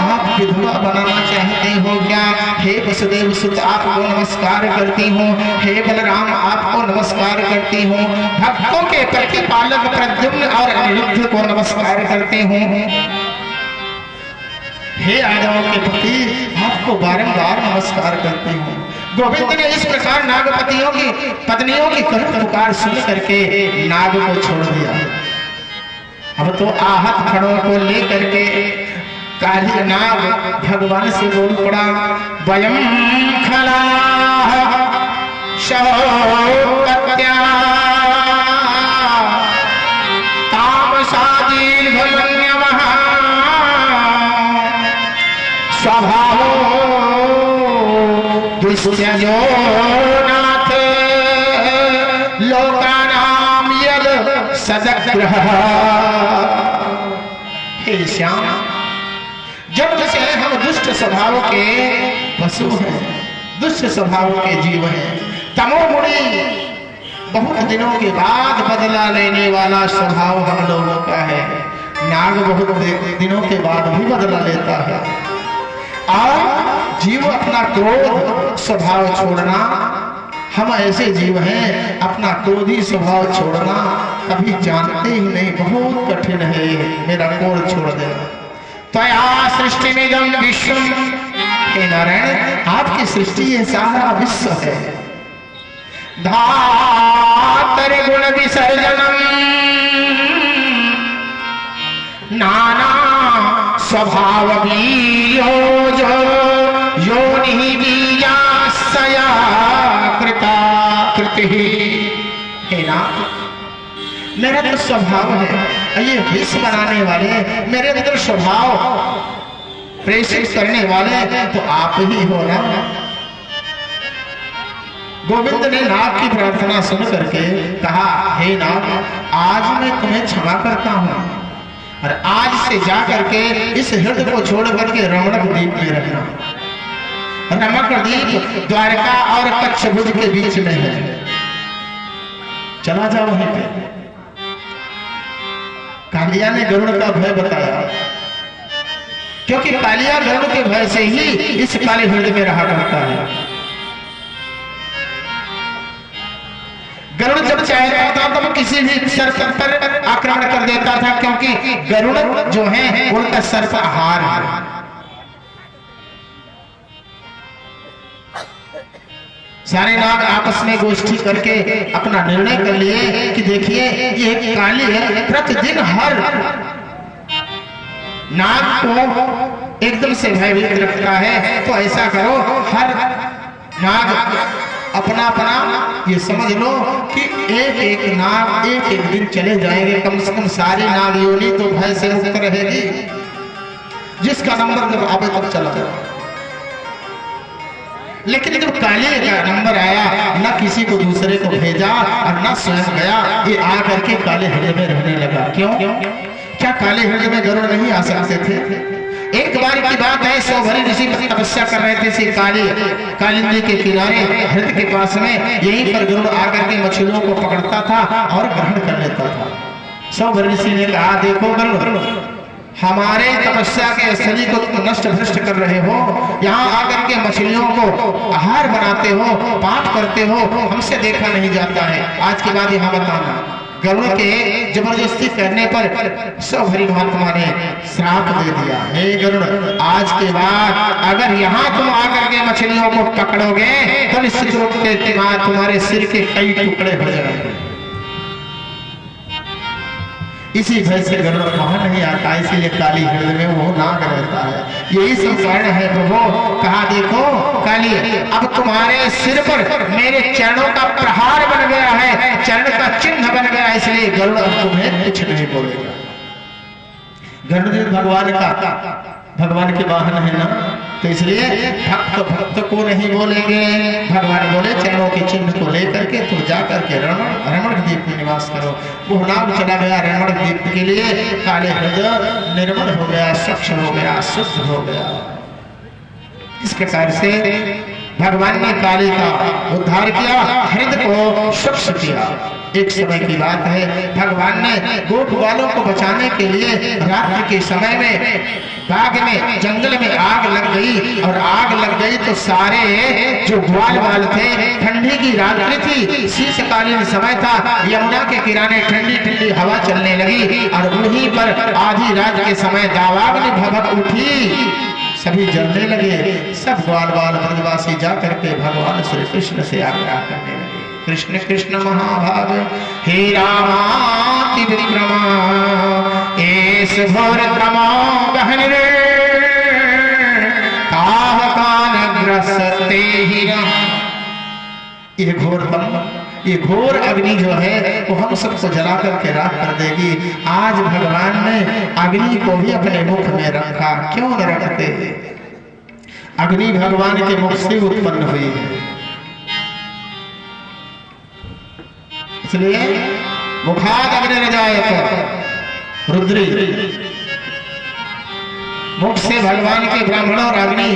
आप विधवा बनाना चाहते हो क्या? हे वसुदेव सुत आपको नमस्कार करती हूँ, हे बलराम आपको नमस्कार करती हूँ, भक्तों के प्रतिपालक प्रद्युम्न और अनिरुद्ध को नमस्कार करती हूँ, हे यादवों के पति आपको बारंबार नमस्कार करती हूँ। गोविंद ने इस प्रकार नागपतियों की पत्नियों की करुण पुकार सुन करके नाग को छोड़ दिया। अब तो आहत खड़ों को लेकर के काली नाग भगवान से बोल पड़ा, वयम खला शौकत्या तामसादीन भगवन्यमः स्वभावो दुष्यजो नाथ लोकानाम यद सदग्रह। हे श्याम, जब से हम दुष्ट स्वभाव के पशु हैं, दुष्ट स्वभाव के जीव हैं, तमोगुणी बहुत दिनों के बाद बदला लेने वाला स्वभाव हम लोगों का है। नाग बहुत दिनों के बाद भी बदला लेता है, और जीव अपना क्रोध स्वभाव छोड़ना, हम ऐसे जीव हैं अपना क्रोधी स्वभाव छोड़ना कभी जानते ही नहीं, बहुत कठिन है मेरा क्रोध छोड़ देना। त्वया सृष्टि में जम विश्व, हे नारायण आपकी सृष्टि ये सारा विश्व है। धातर गुण विसर्जनम नाना स्वभाव बीजो योनि बीजास्या हे नाथ, मेरा तो स्वभाव है, ये विष बनाने वाले, मेरे अंदर स्वभाव प्रेषित करने वाले तो आप ही हो ना। गोविंद ने नाग की प्रार्थना सुन करके कहा, हे नाग, आज मैं तुम्हें क्षमा करता हूं और आज से जा करके इस हृदय को छोड़ करके रमणक द्वीप में रहना। रमणक द्वीप द्वारका और कच्छ भुज के बीच में है, चला जाओ वहीं पे। कालिया ने गरुड़ का भय बताया, क्योंकि कालिया गरुड़ के भय से ही इस काले हृदय में रहा करता है। गरुड़ जब चाहता था तब किसी भी सर्प पर आक्रमण कर देता था, क्योंकि गरुड़ जो है उनका सर्प आहार है। सारे नाग आपस में गोष्ठी करके अपना निर्णय कर लिए कि देखिए ये काली है, प्रतिदिन हर नाग को एकदम से भयभीत रखता है। तो ऐसा करो, हर नाग अपना अपना ये समझ लो कि एक एक नाग एक एक दिन चले जाएंगे, कम से कम सारी नाग योनि तो भय से मुक्त रहेगी। जिसका नंबर जब आवे तब चला जाए। लेकिन जब काले का नंबर आया, न किसी को दूसरे को भेजा और न स्वयं गया, ये आकर के काले हृदय में रहने लगा। क्यों? क्या काले हृदय में गरुड़ नहीं आ सकते थे? एक बार की बात है, 100 भरी ऋषि तपस्या कर रहे थे सी काली नदी के किनारे हृदय के पास में। यहीं पर गरुड़ आकर के मछलियों को पकड़ता था और ग्रहण कर लेता था। 100 भरी ऋषि ने कहा, देखो गरुड़, हमारे तपस्या के स्थली को तुम नष्ट भ्रष्ट कर रहे हो, यहाँ आकर के मछलियों को आहार बनाते हो, पाप करते हो, हमसे देखा नहीं जाता है। आज के बाद यहाँ बताना। गरुड़ के जबरदस्ती करने पर 100 भरी महात्मा ने श्राप दे दिया, हे गरुड़, आज के बाद अगर यहाँ तुम आकर के मछलियों को पकड़ोगे तो निश्चित रूप से तुम्हारे सिर के कई टुकड़े हो जाएंगे। इसी भय से गरुड़ वहां नहीं आता, इसीलिए काली हृदय में वो नाग रहता है। यही सब कारण है प्रभु। कहा, देखो काली, अब तुम्हारे सिर पर मेरे चरणों का प्रहार बन गया है, चरण का चिन्ह बन गया, इसलिए गरुड़ अब तुम्हें कुछ नहीं बोलेगा। गरुड़ भगवान के वाहन है ना, तो इसलिए भक्त को नहीं बोलेंगे। भगवान बोले, चरणों के चिन्ह को लेकर के तुम जाकर के रमण द्वीप में निवास करो। वो नाग चला गया रमण द्वीप के लिए। काले हृदय निर्मल हो गया, स्वच्छ हो गया, शुद्ध हो गया। इस प्रकार से भगवान ने काली का उद्धार किया, हृदय को स्वच्छ किया। एक समय की बात है, भगवान ने गोप बालों को बचाने के लिए रात्रि के समय में बाग में जंगल में आग लग गई, और आग लग गई तो सारे जो ग्वाल बाल थे, ठंडी की रात्रि थी, शीतकालीन समय था, यमुना के किनारे ठंडी ठंडी हवा चलने लगी, और उन्हीं पर आधी रात के समय दावाग्नि भभक उठी, सभी जलने लगे। सब ग्वाल बाल ब्रजवासी जा करके भगवान श्री कृष्ण से आग्रह करने लगे, कृष्ण कृष्ण महाभाग, हे रामाति विक्रमा, एस घोर क्रमो गहन रे, काह कान ग्रसते ही राम। ये घोर अग्नि जो है वो हम सबको जला करके राख कर देगी। आज भगवान ने अग्नि को भी अपने मुख में रखा। क्यों न रखते? अग्नि भगवान के मुख से उत्पन्न हुई है, इसलिए मुखाद अग्निर्जायत रुद्री, मुख से भगवान के ब्राह्मण और अग्नि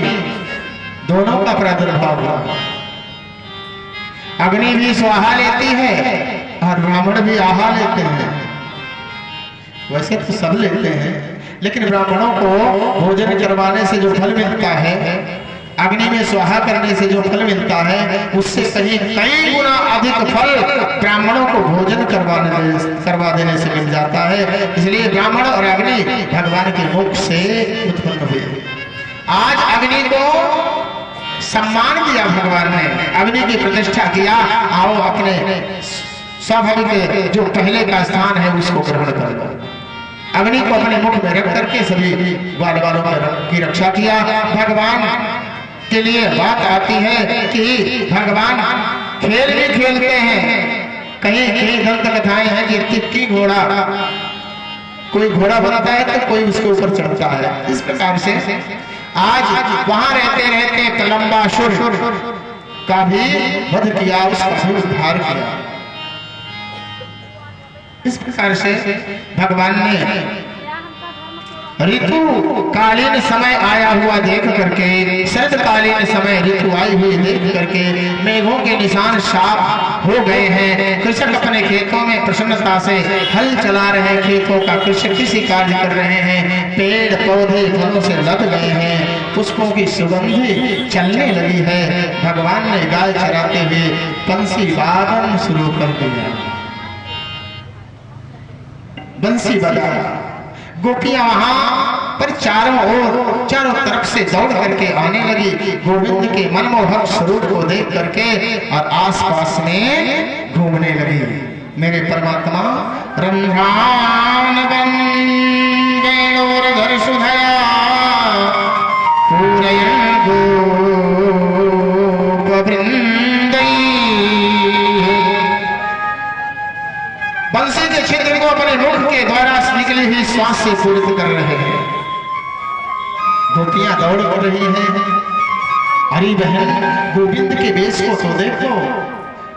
दोनों का प्रादुर्भाव हुआ। अग्नि भी स्वाहा लेती है और ब्राह्मण भी आहा लेते हैं। वैसे तो सब लेते हैं, लेकिन ब्राह्मणों को भोजन करवाने से जो फल मिलता है, अग्नि में स्वाहा करने से जो फल मिलता है, उससे कई गुना अधिक फल ब्राह्मणों को भोजन करवा देने से मिल जाता है। इसलिए ब्राह्मण और अग्नि भगवान के मुख से उत्पन्न हुए। आज अग्नि को सम्मान दिया भगवान ने, अग्नि की प्रतिष्ठा किया। आओ अपने स्वाभाविक जो पहले का स्थान है उसको ग्रहण कर लो। अग्नि को अपने मुख में रख करके सभी ग्वाल बालों की रक्षा किया। भगवान के लिए बात आती है कि भगवान खेल भी खेलते हैं। कहीं कहीं दंत कथाएं हैं कि तिक्की घोड़ा, कोई घोड़ा बनता है तो कोई उसके ऊपर चढ़ता है। इस प्रकार से आज वहां रहते रहते कलम्बासुर का भी वध किया, उसका भी उद्धार किया। इस प्रकार से भगवान ने ऋतु कालीन समय आया हुआ देख करके, शरदकालीन समय ऋतु आई हुई देख करके मेघों के निशान साफ हो गए हैं। कृषक अपने खेतों में प्रसन्नता से हल चला रहे हैं। खेतों का कृषक किसी कार्य कर रहे हैं। पेड़ पौधे फलों से लद गए हैं। पुष्पों की सुगंधी चलने लगी है। भगवान ने गाय चराते हुए बंसी वादन शुरू कर दिया। बंसी बजाया। गोपियां वहां पर चारों तरफ से दौड़ करके आने लगी गोविंद के मनमोहक स्वरूप को देख करके और आसपास में घूमने लगी। मेरे परमात्मा रंध्रान वेणोर्धर सुधया पूरयन् गोपवृंदै। बंसी के छिद्र को अपने मुख के द्वारा निकली हुई श्वास से पूरित कर रहे हैं। गोपियां दौड़ पड़ रही हैं। अरे बहन, गोविंद के वेश को तो देखो।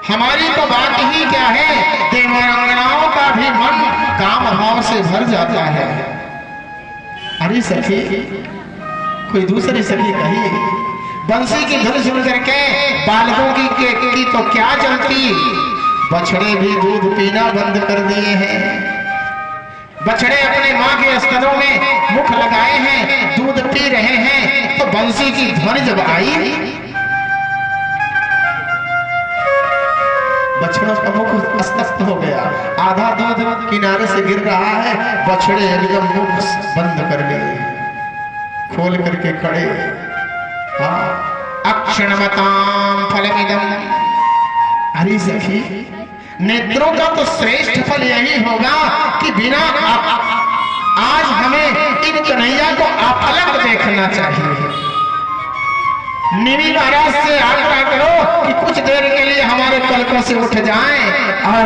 हमारी तो बात ही क्या है, देवांगनाओं का भी मन काम भाव से भर जाता है। अरे सखी, कोई दूसरी सखी कही, बंसी की धुन सुन करके बालकों की तो क्या चलती, बछड़े भी दूध पीना बंद कर दिए हैं। बछड़े अपने माँ के स्तनों में मुख लगाए हैं, दूध पी रहे हैं। तो बंसी की ध्वनि जब आई, बछड़ों का मुख अस्तस्त हो गया। आधा दूध किनारे से गिर रहा है। बछड़े एकदम मुख बंद कर गए, खोल करके खड़े। अक्षणमतां फलमिदं। अरे सखी, नेत्रों का तो श्रेष्ठ फल यही होगा कि बिना आज हमें इन कन्हैया को अपलक देखना चाहिए। निमि महाराज से आग्रह करो कि कुछ देर के लिए हमारे पलकों से उठ जाएं और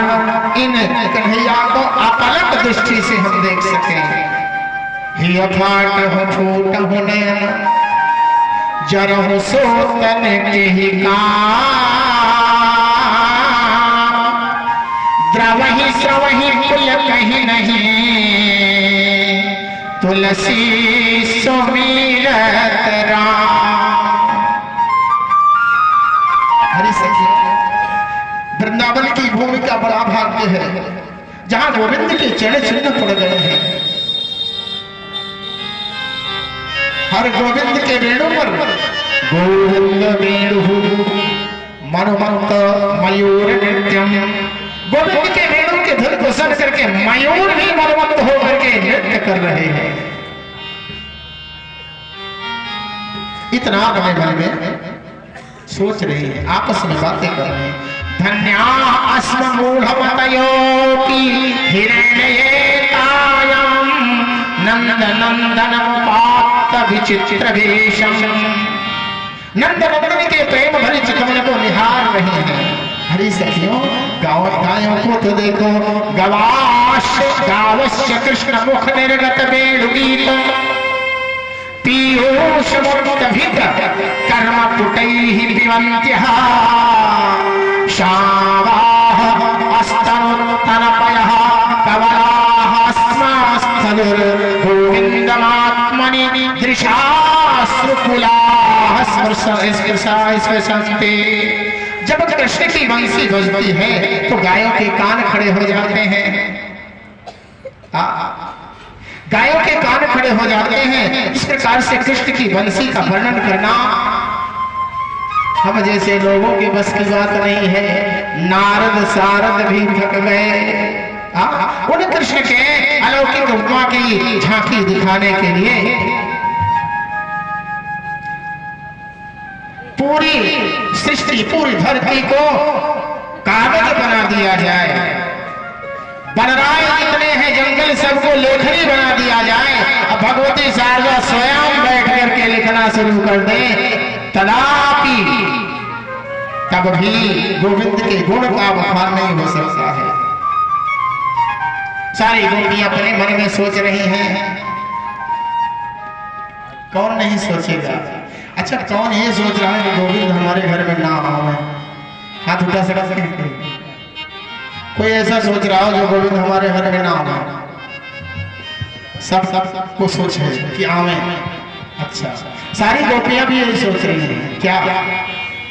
इन कन्हैया को अपलक दृष्टि से हम देख सकें। ही अफाट हो फूट हो नयन जरहु सोतन के ही द्रवहि स्रवहि कुल कहीं नहीं तुलसी सुमिरत राम। हरि सखी, वृंदावन की भूमि का बड़ा भाग्य है जहां गोविंद के चरण चिन्ह पड़ गए हैं। हर गोविंद के वेणु पर गोविंद वेणु मनोमंत मयूर नृत्यम। गोविंद के वेणु के धुन को सुन करके मयूर भी मनोमंत होकर के नृत्य कर रहे हैं। इतना अपने मन में सोच रही है, आपस में बातें कर रहे हैं। धन्या अस्म मूढ़मतयोपि हिरण्येतायं नंद नंदनम पात विचित्र वेशम। नंद नंदन के प्रेम भरी चितवन को निहार रहे हैं। हरी सखियों, गायों को तो देखो। गावस्य कृष्ण मुख निर्गत वेणुगीत पीयूष मुक्तभित कर्म पुटैः पिबन्त्यः शावाः अस्तनुत्तनपयः कवलाः स्मास्तनुर् गोविन्दमात्मनि दृशाश्रुकुलाः स्पृशन्ते। जब कृष्ण की बंसी बजती है तो गायों के कान खड़े हो जाते हैं। गायों के कान खड़े हो जाते हैं। इस प्रकार से कृष्ण की बंसी का वर्णन करना हम जैसे लोगों के बस की बात नहीं है। नारद सारद भी थक गए उन कृष्ण के अलौकिक उपमा की झांकी दिखाने के लिए। पूरी सृष्टि, पूरी धरती को कागज बना दिया जाए। बनराय जितने हैं जंगल, सबको लेखनी बना दिया जाए। अब भगवती शारदा स्वयं बैठ करके लिखना शुरू कर दे। तब भी गोविंद के गुण का बखान नहीं हो सकता है। सारी गोपियां अपने मन में सोच रही हैं, कौन नहीं सोचेगा। अच्छा, कौन ये सोच रहा है कि गोविंद हमारे घर में ना आवे? हाथ उठा सकते हैं? कोई ऐसा सोच रहा हो जो गोविंद हमारे घर में ना आवे? सब को सोच है कि आवे। अच्छा, सारी गोपियां भी यही सोच रही हैं। क्या?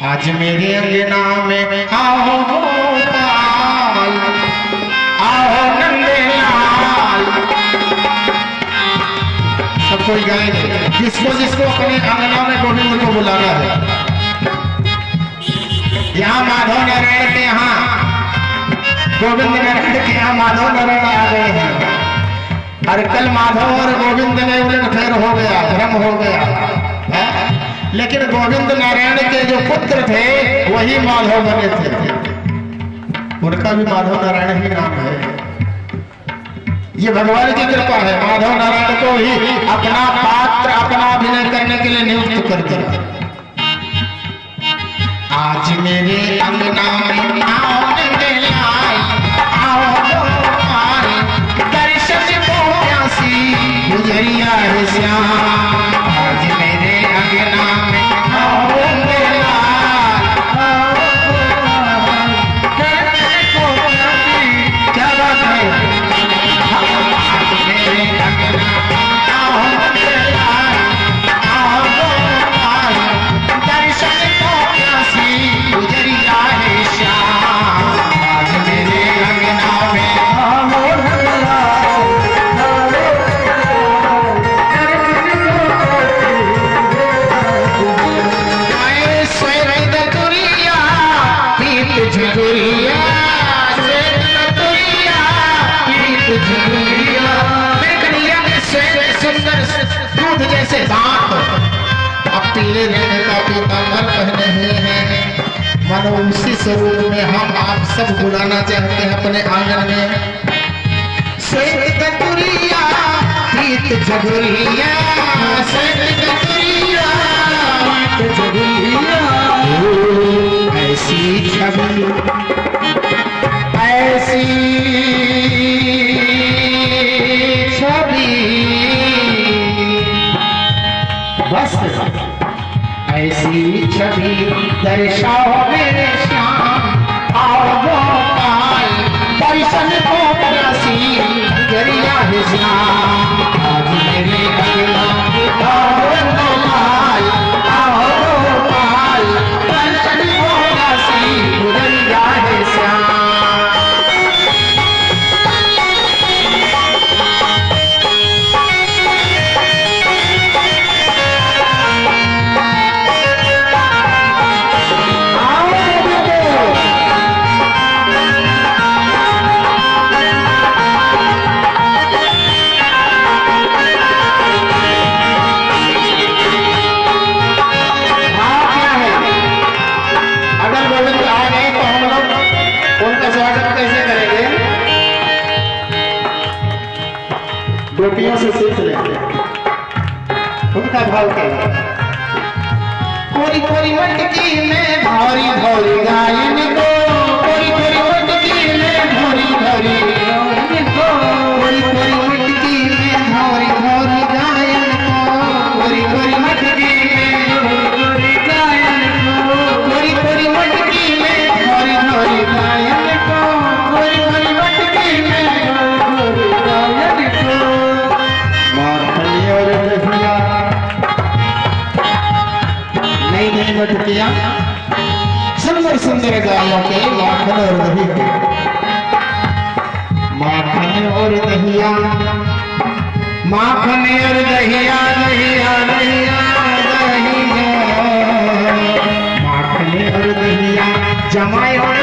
आज मेरे अंगना में आओ गोपाल, आओ नंदलाल। सब कोई गाएंगे, जिसको जिसको अपने अंगना में गोविंद को बुलाना है। यहाँ माधव नारायण के यहाँ गोविंद नारायण के यहाँ माधव नारायण आ गए हैं। और कल माधव और गोविंद में उलटफेर हो गया, भ्रम हो गया है? लेकिन गोविंद नारायण के जो पुत्र थे वही माधव बने थे। उनका भी माधव नारायण ही नाम है। ये भगवान की कृपा है। माधव नारायण को ही अपना पात्र, अपना अभिनय करने के लिए नियुक्त कर दिया। आज मेरे अंगना में आओ नंदलाल, आओ गोपाल, दर्शन को प्यासी गुजरिया है श्याम। आज मेरे अंगना में आओ नंदलाल, दर्शन को प्यासी। क्या बात है? आज मेरे अंगना में आओ नंदलाल, आओ गोपाल, दर्शन को प्यासी गुजरिया है श्याम। आज मेरे अंगना में आओ नंदलाल, दूध जैसे दांत, अब पीले रंग का पीतांबर पहने हुए हैं। मानो उसी स्वरूप में हम आप सब बुलाना चाहते हैं अपने आंगन में। श्वेत कतुरिया पीत जगुरिया, श्वेत कतुरिया पीत जगुरिया। ऐसी छवि, ऐसी छवि, बस ऐसी छवि दर्शाओ मेरे श्याम। आओ गोपाल, दर्शन को प्यासी गुजरिया है श्याम। आज मेरे अंगना में आओ नंदलाल, आओ गोपाल, दर्शन को प्यासी गुजरिया है श्याम। गोपियों से सीख लेते उनका भाव क्या है? कोरी कोरी मटकी में भौरी भौरी गायन को, कोरी कोरी मटकी में भौरी भौरी गायन को, कोरी कोरी मटकी में भौरी भौरी गायन को, कोरी कोरी मटकी में भौरी गायन को, कोरी कोरी मटकी में भौरी भौरी गायन को, कोरी कोरी मटकी में भौरी गायन को। और दहिया, नई नई मटकियां सुंदर सुंदर गायों के माखन और दही के, माखन और दहिया, माखन और दहिया, दहिया दहिया दहिया, माखन और दहिया जमाए और